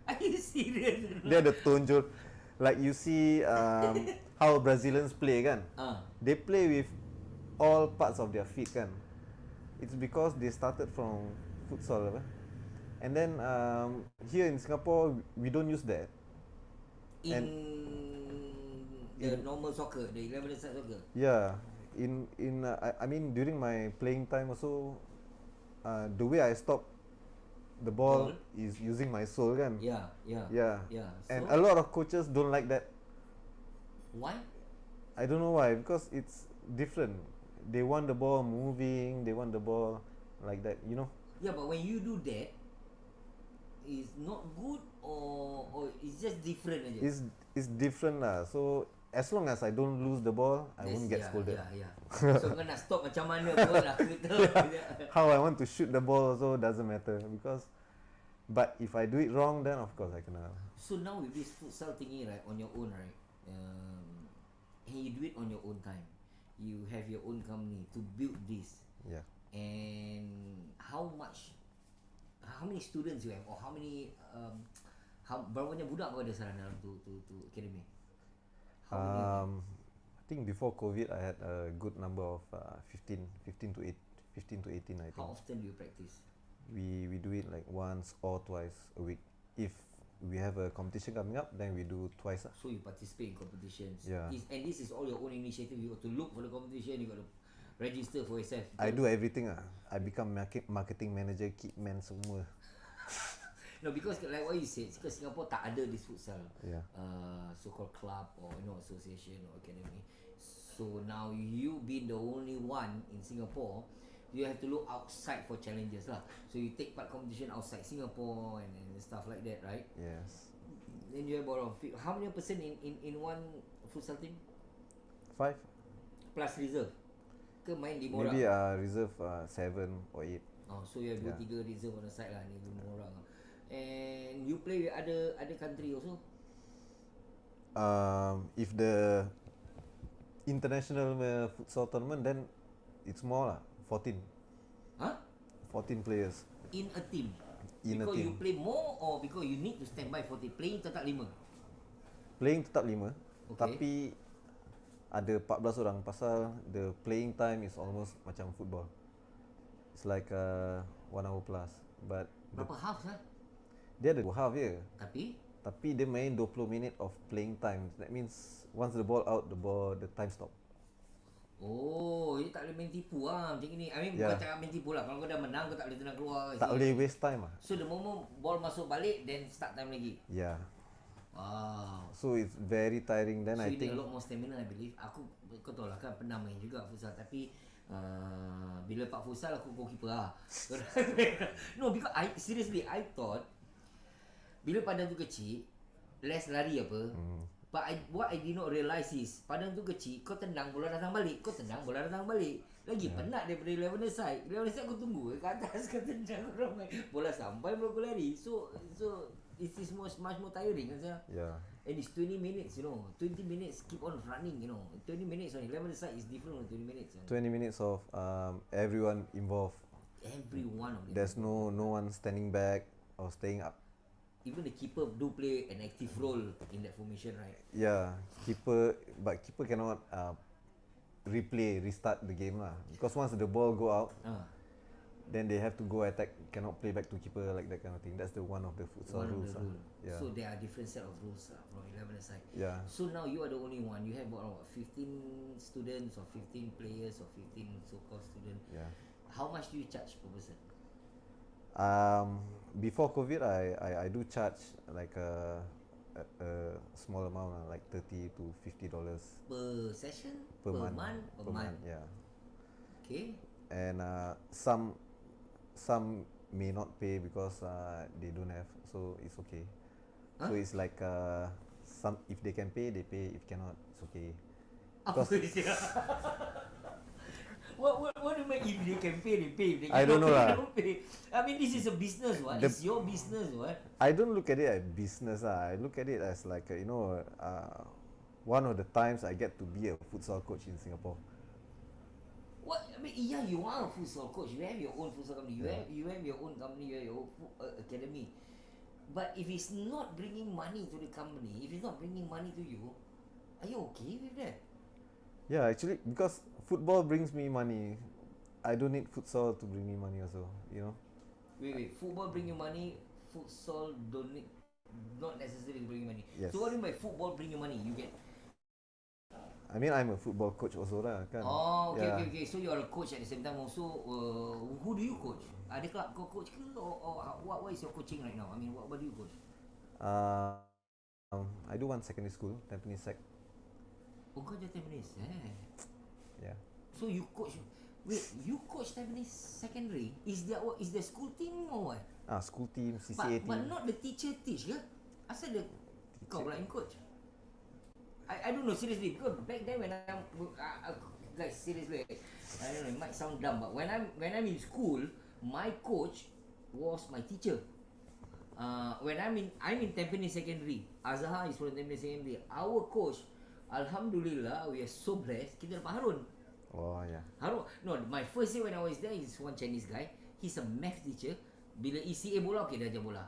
Are you serious? Dia ada tonjol. Like you see how Brazilians play kan. They play with all parts of their feet kan. It's because they started from futsal And then here in Singapore, we don't use that. In And the in normal soccer, the 11-a-side soccer. yeah, I mean during my playing time also, the way I stop the ball Ball. is using my soul kan. Yeah, yeah, Yeah. yeah. And So a lot of coaches don't like that. why? I don't know why, because it's different. They want the ball moving, they want the ball like that, you know. Yeah, but when you do that, is not good or it's just different aja. It's different lah. So as long as I don't lose the ball, I won't get Yeah, scolded. yeah, yeah. So kau nak stop macam mana pun lah kita. How I want to shoot the ball also doesn't matter, because but if I do it wrong, then of course I kena. So now with this futsal thingy, right, on your own, right, and you do it on your own time. You have your own company to build this. Yeah. And how many students you have, or berapa banyak budak kau ada sekarang dalam tu academy? How many of them? I think before COVID I had a good number of 15 to 18 I think. How often do you practice? We do it like once or twice a week. If we have a competition coming up, then we do twice. So you participate in competitions. Yeah. And this is all your own initiative. You got to look for the competition. You got to register for yourself. I do everything. I become marketing manager, kitman semua. No, because like what you said, because Singapore tak ada this futsal, Yeah. so-called club or association or academy. So now you being the only one in Singapore, you have to look outside for challenges lah. So you take part competition outside Singapore and stuff like that, right? Yes. Then you have about how many person in one futsal team 5. plus reserve? Ke main 5 orang? Maybe reserve 7 or 8. Oh, so you have 2-3 reserve on the side lah, ni 5 orang. And you play with other country also? If the international futsal tournament, then it's more lah, 14. Huh? 14 players In a team? in a Because you team. play more or because you need to stand by 40? Playing tetap 5? Playing tetap 5, Okay. tapi ada 14 orang pasal the playing time is almost macam football. It's like 1 hour plus, but Berapa half lah? dia ada 2 half je. Tapi Dia main 20 minit of playing time. That means once the ball out, the time stop. oh, dia tak boleh main tipu lah macam ni. I mean Yeah. bukan cakap main tipu lah. Kalau kau dah menang kau tak boleh tenang keluar. Tak boleh waste time ah. So the moment ball masuk balik, then start time lagi. Yeah. Wow. So it's very tiring. Then So I you think need a lot more stamina, I believe. Kau tahu lah kan, pernah main juga futsal. Tapi bila pak futsal aku goalkeeper lah. No, because seriously I thought bila padang tu kecil, less lari apa. But what I did not realise is padang tu kecil, kau tendang bola datang balik, kau tendang bola datang balik. Lagi penat daripada 11-a-side. 11-a-side kau tunggu kat atas, kau tendang orang main. Bola sampai baru kau lari. So it is much more tiring kan saya. yeah. And it's 20 minutes, 20 minutes keep on running, 20 minutes only. 11-a-side is different from 20 minutes. 20 minutes of everyone involved. Every one of them. There's no one standing back or staying up. Even the keeper do play an active role in that formation, right? Yeah, but keeper cannot restart the game lah. Because once the ball go out, then they have to go attack. Cannot play back to keeper like that kind of thing. That's the one of the futsal One of rules. the rule. Yeah. So there are different set of rules from 11-a-side. Yeah. So now you are the only one. You have what, 15 students or 15 players or 15 so-called students. Yeah. How much do you charge per person? Before COVID, I do charge like a small amount, like $30 to $50 Per session? per month. Per month. Yeah. Okay. And some may not pay because they don't have, so it's okay. Huh? So it's like some, if they can pay, they pay. If cannot, it's okay. Apa dia? What do you mean if they can pay, they pay. If they I don't cannot know pay, lah. they don't pay. I mean, this is a business, what? It's your business, what? I don't look at it as business. I look at it as like one of the times I get to be a futsal coach in Singapore. What? I mean, yeah, you are a futsal coach. You have your own futsal company. You have your own company. You have your own academy. But if it's not bringing money to the company, if it's not bringing money to you, are you okay with that? Yeah, actually, because football brings me money, I don't need futsal to bring me money also. Wait. Football bring you money. Futsal don't need, not necessarily bring you money. Yes. So what do you mean by football bring you money? You get. I mean, I'm a football coach also lah kan. Oh, okay, Yeah. okay. So you're a coach at the same time also. Who do you coach? Ada club kau coach ke? Or what is your coaching right now? I mean, what do you coach? I do one secondary school, Tampines Sec. Oh, kau je Tampines. Yeah. So you coach. Wait, you coach Tampines Secondary? Is the school team or what? School team, CCA team. But not the teacher teach ke? Asal the kau pula yang coach? I don't know, seriously, because back then when I'm guys, seriously, I don't know, it might sound dumb, but when I'm in school, my coach was my teacher. When I'm in Tampines Secondary, Azhar is from Tampines Secondary. Our coach, Alhamdulillah, we are so blessed. Kita dapat Harun. Oh yeah. Harun, no, my first year when I was there, he's one Chinese guy. He's a math teacher. Bila ECA bola, okay, dia ajar bola.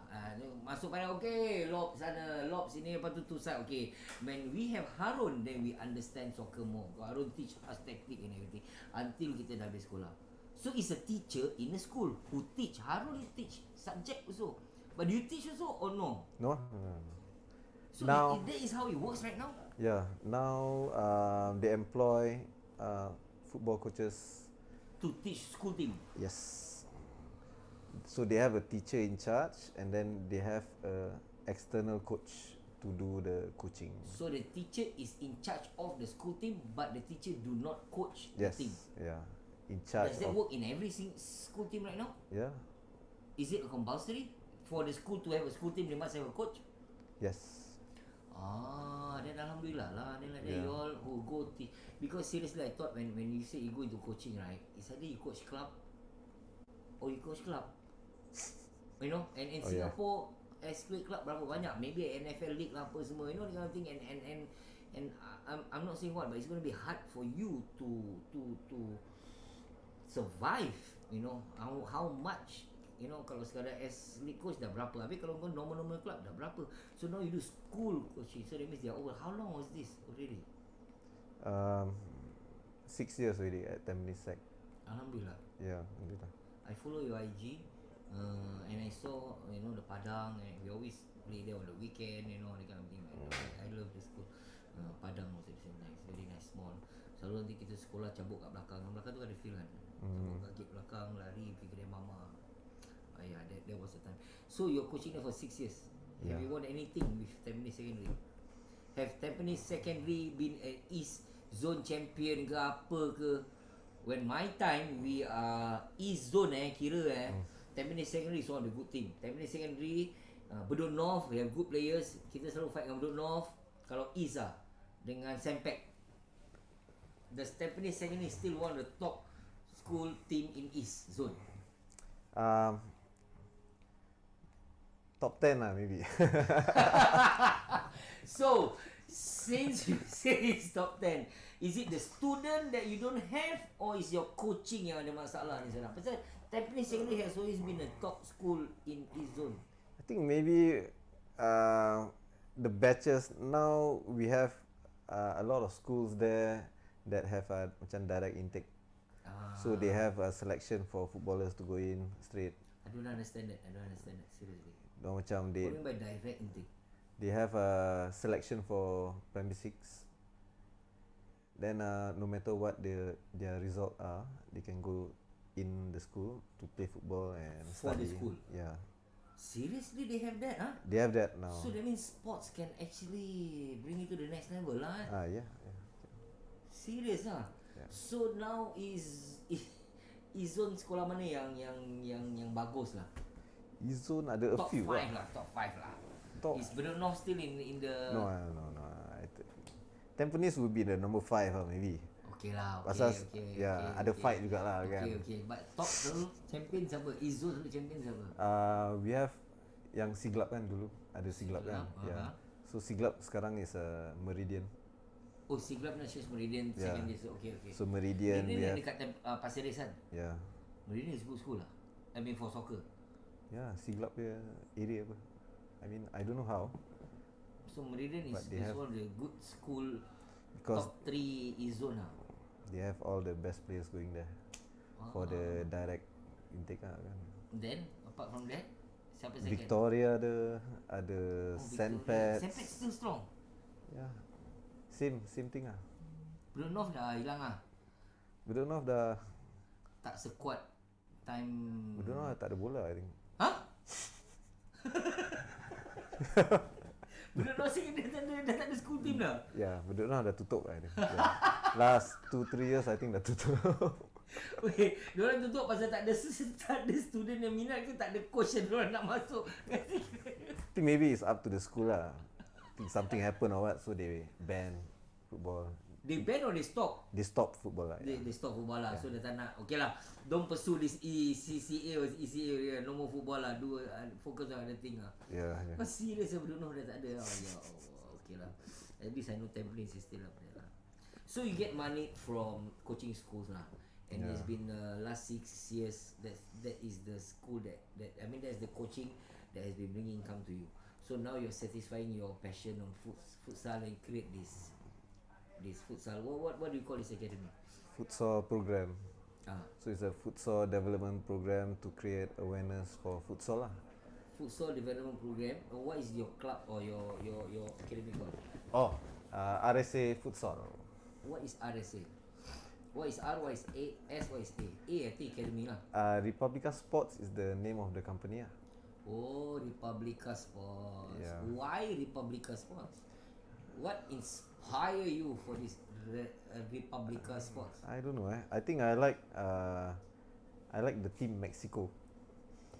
Masuk pada, okay, lob sana, lob sini, lepas tu side, okay. When we have Harun, then we understand soccer more. Harun teach us tactic and everything until kita dah habis sekolah. So it's a teacher in a school who teach. Harun teach subject also. But do you teach also or no? No. So Now- that is how it works right now? Yeah. Now they employ football coaches. To teach school team? Yes. So they have a teacher in charge, and then they have a external coach to do the coaching. So the teacher is in charge of the school team, but the teacher do not coach the Yes. team. Yeah. In charge. Does that of, work in every school team right now? Yeah. Is it compulsory for the school to have a school team? They must have a coach. Yes. Then alhamdulillah lah. Then like that Yeah. you all who go because seriously I thought when you say you go into coaching, right, it's either you coach club or you coach club. You know, and in Oh, yeah. Singapore, Escalate Club berapa banyak? Maybe NFL League lah apa semua. You know, that kind of thing. And I'm not saying what, but it's going to be hard for you to survive. You know, how much. You know, kalau sekadar as league coach dah berapa. Habis kalau kau normal club dah berapa. So now you do school coaching. So that means they are over. How long was this already? 6 years already at Tampines Sec. Alhamdulillah. Yeah. Alhamdulillah. I follow your IG, and I saw the Padang, and we always play there on the weekend, that kind of thing. I love the school. Padang was at the same time. It's very nice, small. Selalu nanti kita sekolah cabut kat belakang. Belakang tu ada field kan. Cabut kat gate belakang, lari pergi kedai mama. Yeah, that was the time. So you're coaching there for 6 years. Yeah. Have you won anything with Tampines Secondary? Have Tampines Secondary been an East Zone champion ke apa ke? When my time, we are East Zone Tampines Secondary is one of the good team. Tampines Secondary, Bedok North, we have good players. Kita selalu fight dengan Bedok North. Kalau East dengan Sempek. Does Tampines Secondary still one of the top school team in East Zone? Top 10 lah maybe. So, since you say it's top 10, is it the student that you don't have, or is your coaching yang ada masalah ni sekarang? Pasal Tampines Secondary has always been a top school in East Zone. I think maybe the batches now we have a lot of schools there that have macam direct intake. So they have a selection for footballers to go in straight. I don't understand that. Seriously. Macam What do you mean by direct intake? they have a selection for primary 6. Then no matter what their result are, they can go in the school to play football and For the study. school? Yeah. Seriously, they have that, huh? They have that now. So that means sports can actually bring you to the next level, lah. Yeah. Serious, huh? Yeah. So now is zone sekolah mana yang bagus lah? Izon ada a Top few 5 lah, top 5 lah. Top. Is Bedok North still in the? No. Tampines would be the number 5 lah maybe. Okay lah, Pasal okay. ada fight jugalah kan. Okay. But top dulu champion siapa? Izon dulu champion siapa? We have yang Siglap kan dulu, ada Siglap kan. Siglap, Yeah. So Siglap sekarang is Meridian. Oh, Siglap National Meridian Yeah. secondary school. Okay. So Meridian we Meridian have. dekat Pasir Ris kan? Yeah. Meridian is good school lah. I mean for soccer. Yeah, Siglap dia area apa. I mean I don't know how So Meridian But is they have- one of the good school, because top 3 East Zone lah. they have all the best players going there for the direct intake lah kan. Then Apart from that, siapa second? Victoria ada Victoria. Sandpats. Sandpats still strong. Yeah. Same thing lah. Bedok North dah hilang lah. Bedok North dah. Tak sekuat time. Bedok North tak ada bola, I think. Hah? Bedok North dah tak ada school team dah? Yeah, Bedok North dah tutup, I think. Yeah. Last 2-3 years, I think dah tutup. Weh, diorang tutup pasal tak ada student yang minat ke tak ada coach yang diorang nak masuk? I think maybe it's up to the school lah. I think something happen or what, so they ban football. They ban or they stop? They stop football lah. They stop football lah. So dia tak nak. Okay lah. Don't pursue this CCA or ECA. No more football lah. Do focus on other thing lah. Yeah. Kau serious lah Bedok North dah tak ada. Oh ya Allah. Okay lah. At least I know Tampines is still up there lah. So you get money from coaching schools lah. And it's been last 6 years. That is the school that I mean that's the coaching that has been bringing income to you. So now you're satisfying your passion on futsal and create this futsal. What do you call this academy? Futsal program. Ah, So it's a futsal development program to create awareness for futsal lah. futsal development program. What is your club or your academy called? Oh, RSA futsal. What is RSA? What is R? What is A? S? What is A? A I think academy lah. Republica Sports is the name of the company lah. Oh, Republica Sports. Yeah. Why Republica Sports? What inspire you for this Republica Sports? I don't know. I think I like the team Mexico.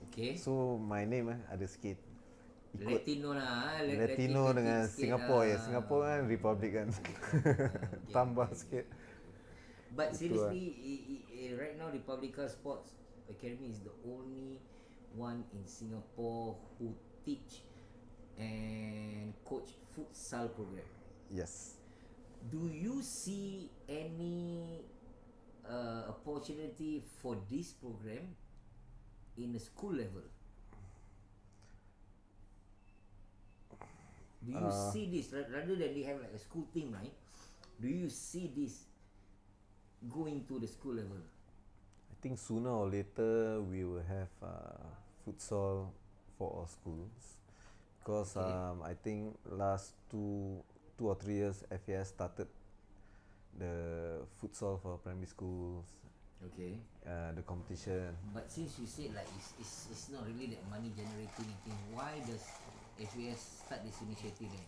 Okay. So my name ada sikit ikut Latino lah. Latino dengan sikit Singapore lah. ya. Singapore kan Republic kan. Okay, Tambah okay. sikit. But Itu seriously, right now Republica Sports Academy is the only one in Singapore who teach and coach futsal program. Yes. Do you see any opportunity for this program in a school level? Do you see this rather than they have like a school team, right? Do you see this going to the school level? I think sooner or later we will have futsal for our schools because I think last two or 3 years FAS started the futsal for primary schools. Okay. The competition. But since you said like it's not really that money generating thing, why does FAS start this initiative then?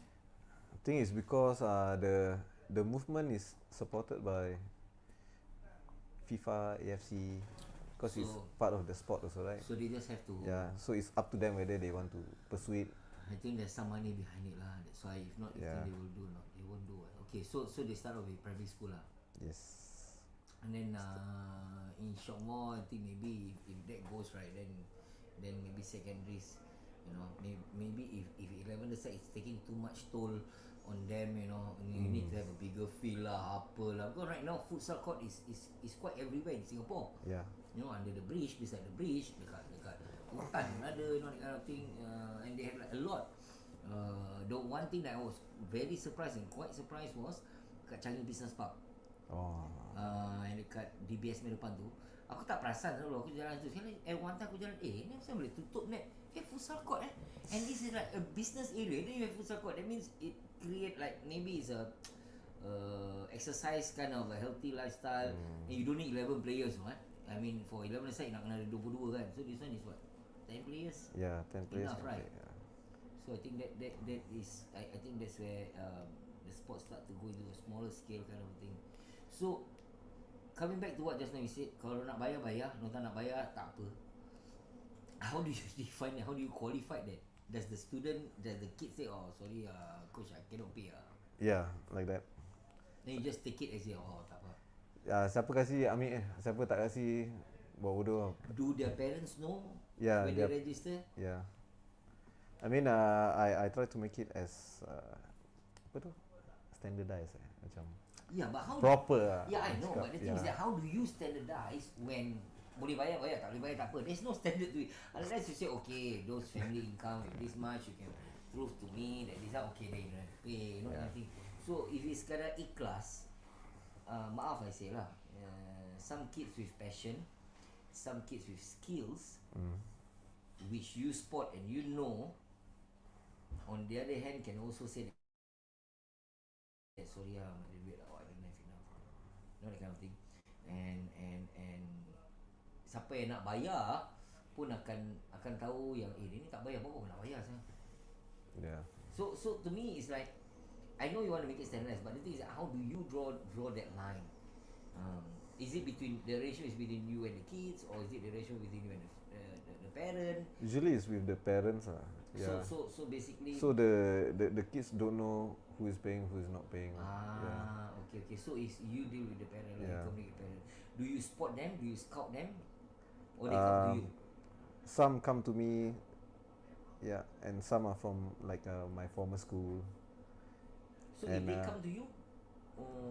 I think it's because the movement is supported by FIFA, AFC, because it's part of the sport also, right? So they just have to. Yeah, so it's up to them whether they want to pursue it. I think there's some money behind it lah. That's why if not, Yeah. think they will do or not. They won't do. Okay, so they start off with primary school lah. Yes. And then in short more, I think maybe if that goes right, then maybe secondaries, you know, maybe if 11 aside it's taking too much toll on them, you know, and you need to have a bigger field lah, apa lah. Because right now futsal court is quite everywhere in Singapore. Yeah. You know, under the bridge, beside the bridge, dekat hutan pun ada, you know, that kind of thing. And they have like a lot. The one thing that I was very surprised and quite surprised was kat Changi Business Park. Oh. Yang dekat DBS punya depan tu, aku tak perasan dulu aku jalan tu. Sekali one time aku jalan, ni saya boleh tutup ni. Futsal court and this is like a business area. Then you have futsal court. That means it create like maybe it's a exercise kind of a healthy lifestyle. And you don't need 11 players, right? I mean for 11 aside nak kena ada 22 kan. So this one is what? 10 players? Yeah, 10 players. Enough, right? Yeah. So I think that is I think that's where the sport start to go into a smaller scale kind of thing. So coming back to what just now you said, kalau nak bayar, kalau tak nak bayar tak apa. How do you define it? How do you qualify that? Does the kid say, oh sorry coach I cannot pay Yeah, like that. Then you just take it as tak apa. Siapa kasih ambil siapa tak kasih buat bodoh. Do their parents know Yeah, when they register? Yeah. I mean I try to make it as apa tu? Standardized macam. Yeah, but how proper. Yeah, I know, but the thing is yeah. that how do you standardize when boleh bayar, tak boleh bayar tak apa. There's no standard to it. Unless you say, okay, those family income with this much, you can prove to me that this are okay, then you don't have to pay, you know, anything. So if it's sekadar ikhlas, maaf I say lah, some kids with passion, some kids with skills, which you spot and you know, on the other hand can also say that sorry I did wait I don't have enough, you know, that kind of thing. And siapa yang nak bayar pun akan tahu yang dia ni tak bayar, apa nak bayar saya. Yeah. So to me it's like, I know you want to make it standardized, but the thing is how do you draw that line? Is it between the ratio is between you and the kids, or is it the ratio between you and the parent? Usually it's with the parents. Yeah. So basically. So the kids don't know who is paying, who is not paying. Yeah. Okay. So it's you deal with the parent, like Yeah. you communicate with parent. Do you spot them? Do you scout them? Or they come to you? Some come to me, yeah, and some are from like my former school. So if they come to you,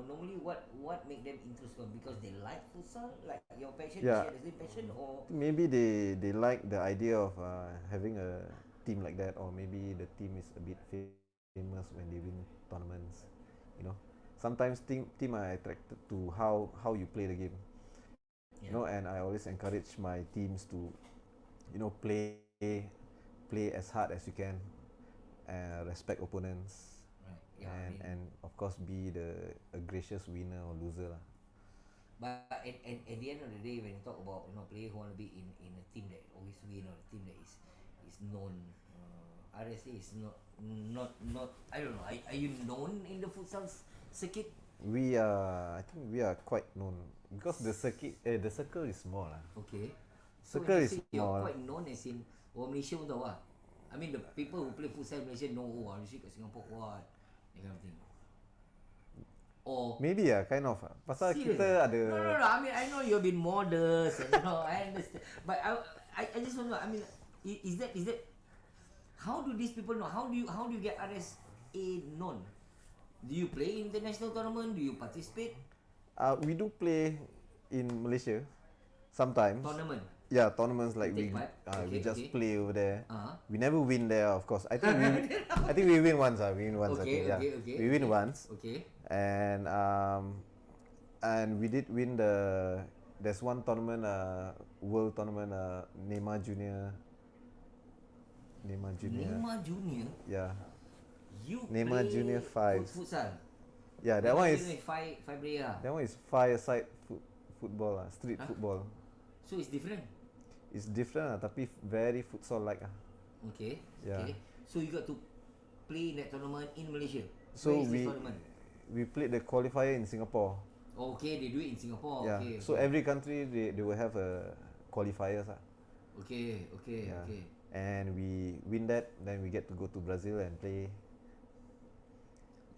normally what make them interested? Because they like futsal, like your passion, Yeah. share the same passion, or Maybe they like the idea of having a team like that, or maybe the team is a bit famous when they win tournaments. You know, sometimes team are attracted to how you play the game. You know, and I always encourage my teams to, you know, play as hard as you can, respect opponents, right? Yeah. and of course be a gracious winner or loser lah. But at the end of the day, when you talk about player who want to be in a team that always win, or a team that is known, RSA is not I don't know. Are you known in the futsal circuit? I think we are quite known because the circle is small lah. Okay. So Circle when you is say you're small. quite known as in Malaysia pun tahu lah. I mean the people who play futsal in Malaysia know RSA kat Singapore what, that kind of thing. Or Maybe kind of. Pasal serious? kita ada. No. I mean I know you've been modest and I understand. But I just want to know. I mean, is that how do these people know? How do you get RSA known? Do you play international tournament? Do you participate? We do play in Malaysia sometimes. Tournament. Yeah, tournaments like You take part? we Okay, just okay. play over there. Uh-huh. We never win there, of course. I think we win once. We win once. I Okay, think, yeah. okay. We win once, Okay. and we did win there's one tournament, world tournament, Neymar Junior. Neymar Junior. Yeah. You Neymar play Junior 5. futsal. Yeah, that one is five player. that one is five-a-side football, street football. So it's different. It's different, tapi very futsal like. Okay. Yeah. Okay. So you got to play in that tournament in Malaysia. So Where is this tournament? we played the qualifier in Singapore. Okay, they do it in Singapore. Yeah. Okay. So every country they will have a qualifiers. Okay. Yeah. And we win that, then we get to go to Brazil and play.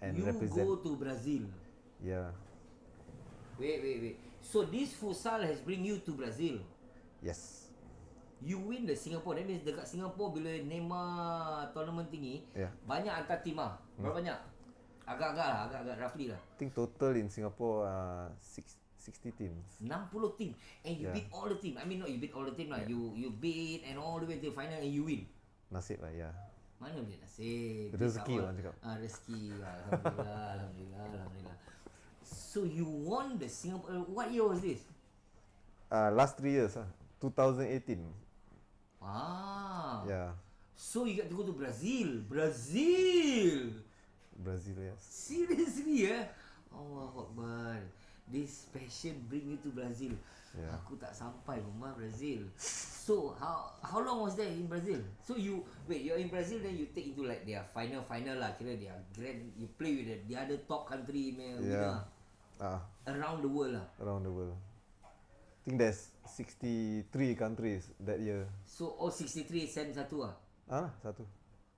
And You represent. go to Brazil. Yeah. Wait. So this futsal has bring you to Brazil. Yes. You win the Singapore. That means dekat Singapore bila Neymar tournament tinggi, Yeah. banyak antar team lah. Berapa banyak? Agak-agak roughly lah. I think total in Singapore 60 teams. 60 team. And you Yeah. beat all the team. I mean not you beat all the team lah. You beat and all the way to the final and you win. Nasib lah, yeah. Mana boleh nasib. Rezeki Kita orang cakap. Rezeki. Alhamdulillah. So you won the Singapore. What year was this? Last 3 years 2018. Yeah. So you got to go to Brazil. Brazil, yes. Seriously, Allah Akbar. This passion bring you to Brazil. Yeah. Aku tak sampai rumah Brazil. So how long was that in Brazil? So you're in Brazil, then you take into like their final lah. Kira their grand. You play with the other top country winner. Around the world lah. Around the world. I think there's 63 countries that year. So all 63 send satu lah. Satu.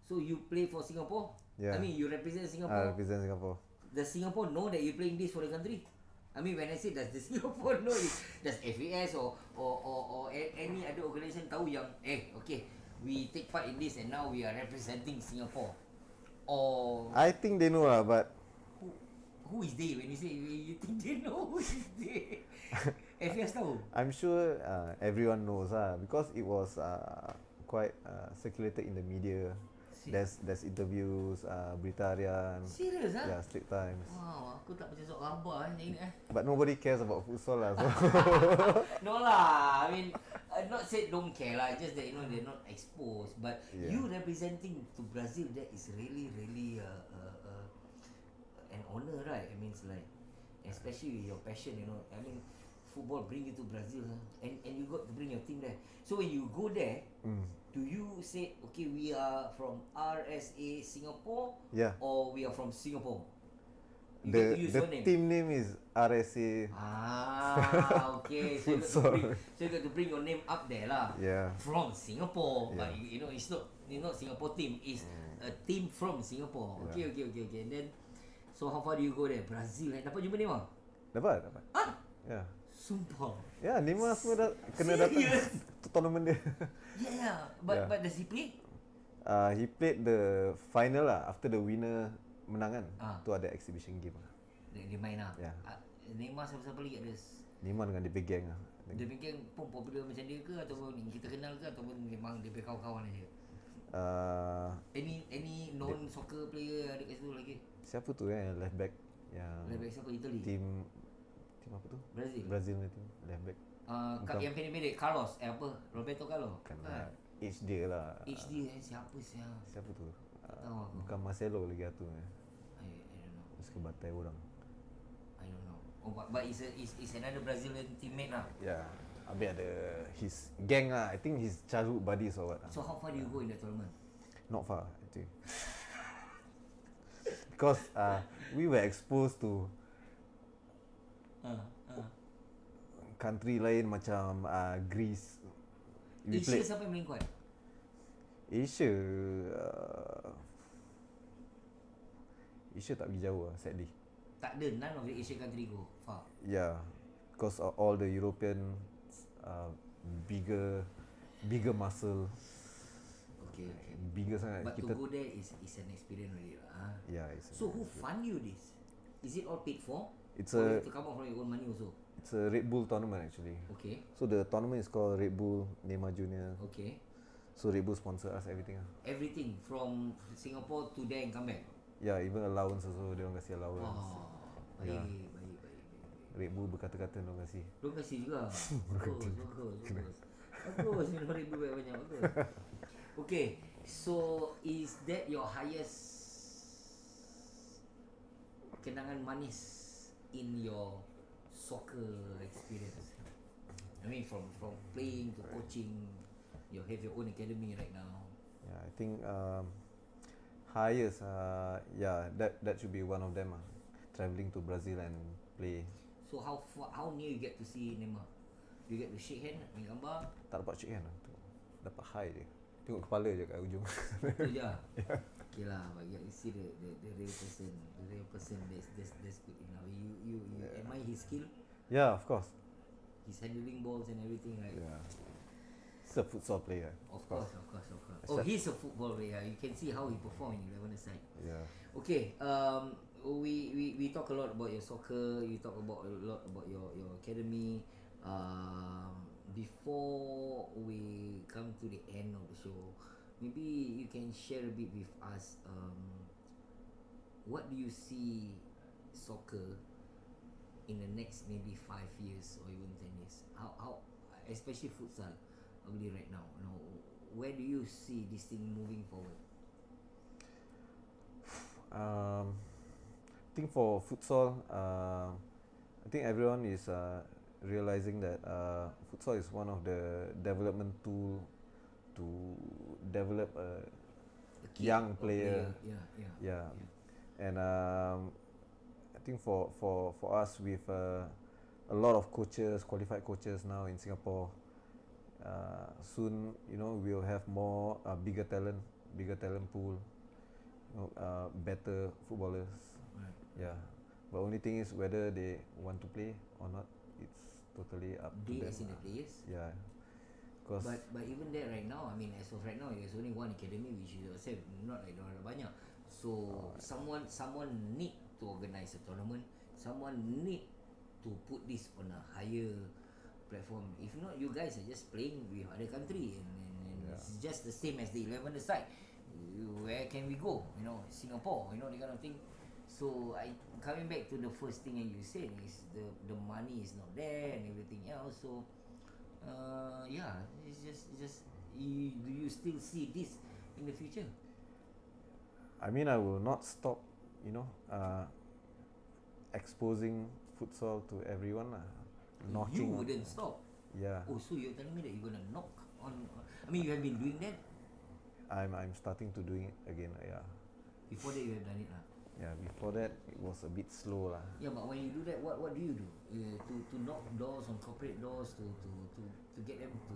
So you play for Singapore? Yeah. I mean you represent I Singapore. represent Singapore. Does Singapore know that you're playing this for the country? I mean when I say does the Singapore know it, does FAS or any other organisation tahu yang okay, we take part in this and now we are representing Singapore? Or I think they know lah, but who is they? When you say you think they know who is they? FAS tahu? I'm sure everyone knows because it was quite circulated in the media. There's interviews, berita harian. Serious ah? Yeah, Straight Times. Wow, aku tak baca surat khabar macam ni But nobody cares about futsal lah. So No lah, I mean, not say don't care lah, just that they're not exposed. But Yeah. you representing to Brazil, that is really an honor, right? I mean, it's like, especially with your passion, I mean, football bring you to Brazil, and you got to bring your team there. So when you go there, do you say, okay, we are from RSA Singapore, Yeah. or we are from Singapore? You get the to use the your name. team name is RSA. Okay. So you got to bring your name up there lah. Yeah. From Singapore, Yeah. but it's not Singapore team. It's a team from Singapore. Okay. And then, so how far do you go there? Brazil. Dapat jumpa Neymar? Dapat. Ah, Yeah. sumpah. Ya, Neymar semua kena datang Serious? tournament dia. Yeah. But Yeah. does he play? He played the final lah. After the winner menang kan. Tu ada exhibition game lah. Dia main lah. Yeah. Neymar siapa-siapa lagi ada? Neymar dengan dia gang lah. Dia fikir pun popular macam dia ke, ataupun kita kenal ke, ataupun memang dia punya kawan-kawan aja? Any non soccer player ada kat situ lagi? Siapa tu left back yang Left back siapa? Italy? Team apa tu? Brazil? Brazil ni team left back. Yang pendek-pendek Carlos Roberto Carlos Kan age dia lah. HD siapa siapa? Siapa tu? tahu aku. Bukan Marcelo lagi tu. I don't know. Suka batai orang. I don't know. Oh, but it's another Brazilian teammate lah. Yeah. Habis ada his gang lah. I think his childhood buddies or what. So how far do you go in the tournament? Not far actually. Because we were exposed to country lain macam Greece. Asia siapa yang paling kuat? Asia Asia tak pergi jauh lah, sadly. Tak ada, none of the Asian country go far. Yeah, because all the European bigger muscle. Okay. Bigger sangat. But to go there is an experience already lah. Yeah, So who fund you this? Is it all paid for? It's or a you have to come out from your own money also? It's a Red Bull tournament actually. Okay. So the tournament is called Red Bull Neymar Junior. Okay. So Red Bull sponsor us everything lah. Everything from Singapore to there and come back? Yeah, even allowance also, dia orang kasih allowance. Baik. Red Bull berkata-kata dia orang kasih. Diorang kasih juga. Bagus minum Red Bull banyak-banyak. Bagus. Okay, so is that your highest kenangan manis in your soccer experience? I mean from playing to coaching, you have your own academy right now. Yeah, I think highest that should be one of them travelling to Brazil and play. So how near you get to see Neymar? You get to shake hand, ambil gambar? Tak dapat shake hand tu. Dapat high je. Tengok kepala je kat ujung. Itu je. Okay lah, but you see the real person. The real person that's good enough. You admire his skill. Yeah, of course. He's handling balls and everything, right? Yeah. He's a futsal player. Of course. Oh, he's a football player. You can see how he perform in 11 side. Yeah. Okay. We talk a lot about your soccer. You talk about a lot about your academy. Before we come to the end of the show, maybe you can share a bit with us. What do you see soccer in the next maybe 5 years or even 10 years? How especially futsal, probably right now. Where do you see this thing moving forward? I think for futsal, I think everyone is realizing that futsal is one of the development tool to develop a young player. Yeah. And I think for us with a lot of coaches, qualified coaches now in Singapore, soon we'll have more bigger talent pool, better footballers. Right. Yeah, but only thing is whether they want to play or not. It's totally up to them. As in the players. Yeah, because But even there right now, I mean, as of right now, there's only one academy, which is yourself. Not like ada banyak. So someone need to organize a tournament. Someone need to put this on a higher platform. If not, you guys are just playing with other country, and it's just the same as the 11 aside. where can we go? You know, Singapore. You know, that kind of thing. So I coming back to the first thing that you said is the money is not there and everything else. So yeah, it's just do you still see this in the future? I mean, I will not stop, you know, exposing futsal to everyone. You Knocking on. wouldn't stop. Yeah, Oh, so you're telling me that you're gonna knock on? I mean, you have been doing that. I'm starting to doing it again. Yeah, Before that, you have done it, lah. yeah. Before that, it was a bit slow, lah. Yeah, but when you do that, what do you do? To knock doors on corporate doors to get them to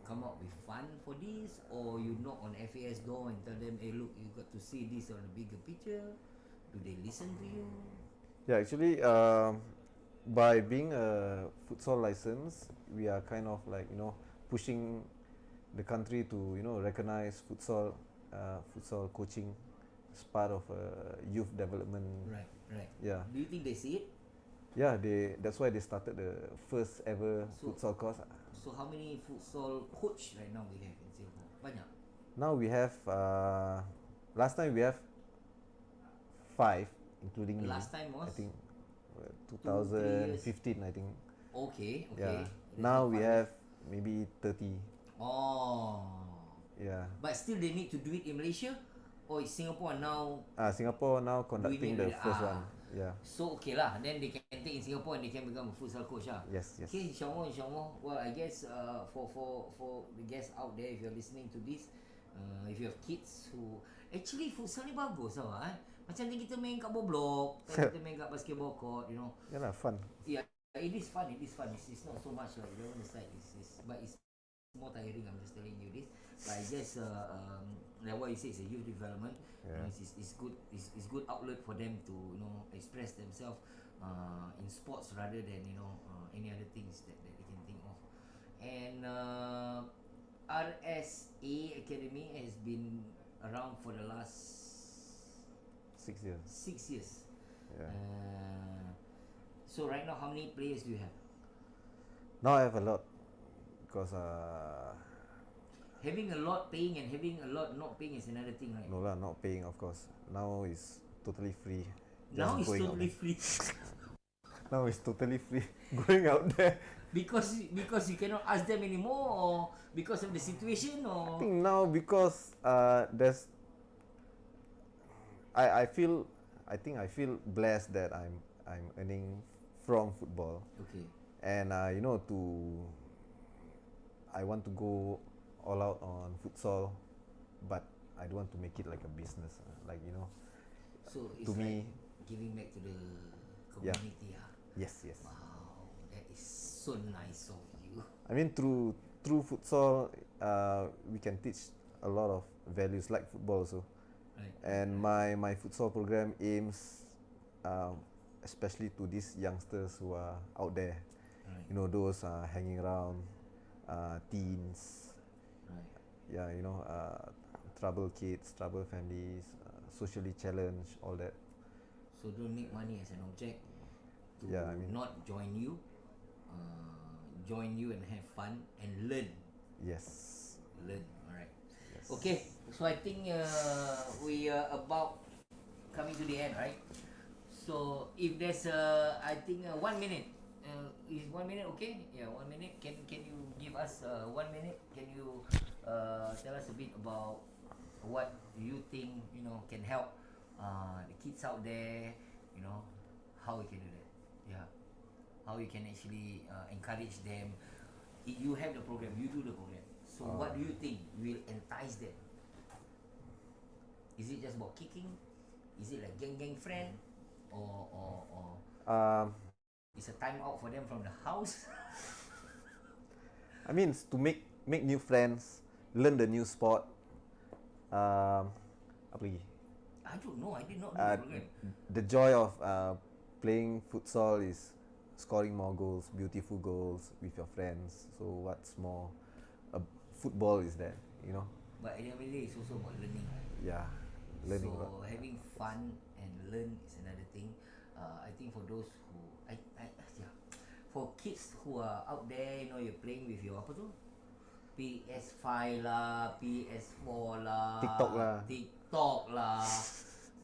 come up with fund for this, or you knock on FAS door and tell them, hey, look, you got to see this on a bigger picture. Do they listen to you? Yeah, actually, by being a futsal license, we are kind of like, you know, pushing the country to, you know, recognize futsal coaching as part of youth development. Right, right. Yeah, Do you think they see it? yeah. That's why they started the first ever So- futsal course. So how many futsal coach right now we have in Singapore? Banyak. Now we have. Last time we have 5, including me. Last time was? I think 2-3 years. 2015. I think. Okay, okay. Yeah. That's Now not we fun. have maybe 30. Oh. Yeah. But still they need to do it in Malaysia, or is Singapore now? Singapore now conducting it the with- first ah. one. Yeah. So okay lah, then they can take in Singapore and they can become a futsal coach lah. Yes, yes. Okay, insyaAllah. Well, I guess for the guests out there, if you're listening to this, if you have kids who actually futsal ni bagus tau Macam ni kita main kat bawah blok, kita main kat basketball court, you know. Yeah lah, fun. Yeah, it is fun. It is fun. It's not so much like the one side. But it's more tiring. I'm just telling you this. But I guess like what you say, it's a youth development. You know, Yeah. it's good. It's good outlet for them to express themselves in sports rather than any other things that they can think of. And RSA Academy has been around for the last 6 years. 6 years. Yeah. So right now, how many players do you have? Now I have a lot because Having a lot paying and having a lot not paying is another thing, right? no lah, not paying of course. Now is totally free. Now it's going out totally there. free Now it's totally free going out there. because you cannot ask them anymore, or because of the situation, I or think now because there's I feel I feel blessed that I'm earning from football, okay. and I want to go all out on futsal, but I don't want to make it like a business. So it's to like me, giving back to the Yeah. community. yes. Wow, that is so nice of you. I mean through futsal, we can teach a lot of values like football also. Right. And my futsal program aims, especially to these youngsters who are out there, Right. those hanging around, teens, Right. troubled kids, troubled families, socially challenged, all that. So don't make money as an object to Yeah, I mean- not join you and have fun and learn. Yes. Alright. Yes. Okay, so I think we are about coming to the end, right? So if there's I think 1 minute. Is 1 minute okay? Yeah, 1 minute. Can you give us 1 minute? Can you tell us a bit about what you think can help the kids out there? How we can do that? Yeah, how we can actually encourage them. You have the program, you do the program. So what do you think will entice them? Is it just about kicking? Is it like gang friend? Or it's a time out for them from the house? I mean, it's to make new friends, learn the new sport. Apa lagi? I don't know. I did not do the program. The joy of playing futsal is scoring more goals, beautiful goals with your friends. So what's more, football is that, But at the end of the day, it's also about learning, right? Yeah, learning a lot. So having fun and learn is another thing. I think for those who for kids who are out there, you're playing with your apa tu? PS5 lah, PS4 lah, TikTok lah. TikTok lah.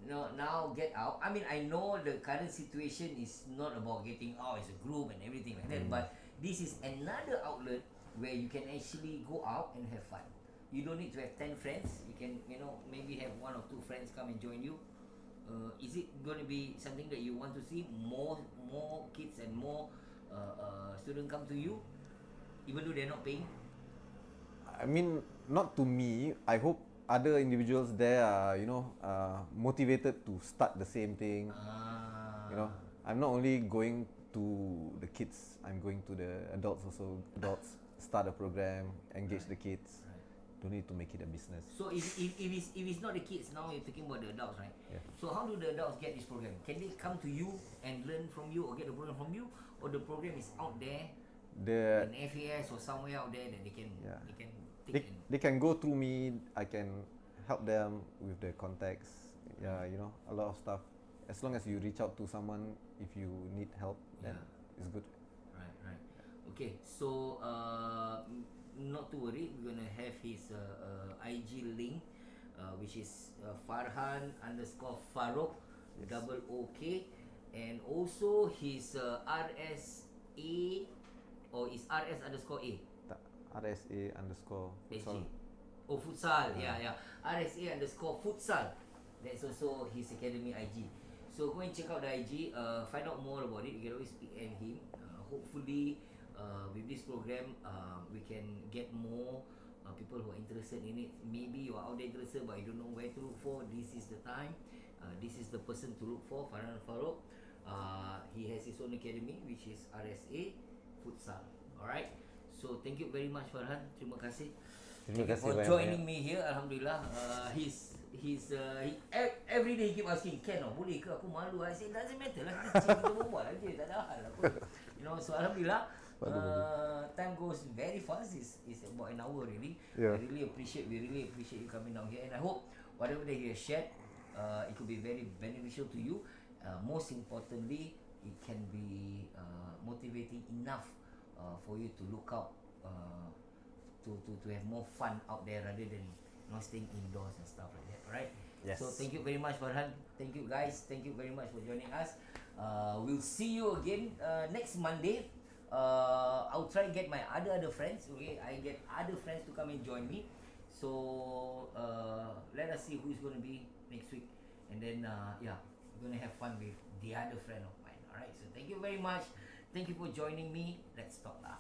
No, now get out. I mean, I know the current situation is not about getting out as a group and everything like that, but this is another outlet where you can actually go out and have fun. You don't need to have 10 friends. You can, maybe have one or two friends come and join you. Is it going to be something that you want to see more kids and more students come to you, even though they're not paying? I mean, not to me. I hope other individuals there are, motivated to start the same thing. I'm not only going to the kids. I'm going to the adults also. Adults start a program, engage the kids. Don't need to make it a business. So if it's not the kids, now you're talking about the adults, right? Yeah. So how do the adults get this program? Can they come to you and learn from you or get the program from you, or the program is out there in FAS or somewhere out there that they can take in? They can go through me. I can help them with the contacts. Yeah, a lot of stuff. As long as you reach out to someone, if you need help, then it's good. Right. Okay, so not to worry, we're gonna have his IG link, which is Farhan _Farook Yes. OK, and also his RSA, or is RS_A? Tak, RSA_futsal. SG. Oh, futsal. Yeah. RSA_futsal. That's also his academy IG. So go and check out the IG. Find out more about it. You can always speak and him. Hopefully, with this program, we can get more people who are interested in it. Maybe you are out there interested, but you don't know where to look for. This is the time. This is the person to look for. Farhan Farook. He has his own academy, which is RSA Futsal. Alright. So thank you very much, Farhan. Terima kasih. Terima Thank you kasih for banyak. joining me here. Alhamdulillah. Every day he keep asking, Ken, boleh ke? Aku malu. I say, doesn't matter lah. Kita berbual aja. Tak ada hal apa. So Alhamdulillah. Time goes very fast. It's about an hour really. Yeah. We really appreciate you coming down here, and I hope whatever that you have shared, it could be very beneficial to you. Most importantly, it can be motivating enough for you to look out, to have more fun out there rather than staying indoors and stuff like that. Alright. Yes. So thank you very much, Farhan. Thank you guys. Thank you very much for joining us. We'll see you again next Monday. I'll try and get my other friends. Okay, I get other friends to come and join me. So let us see who's going to be next week, and then we're going to have fun with the other friend of mine. Alright. So thank you very much. Thank you for joining me. Let's talk lah.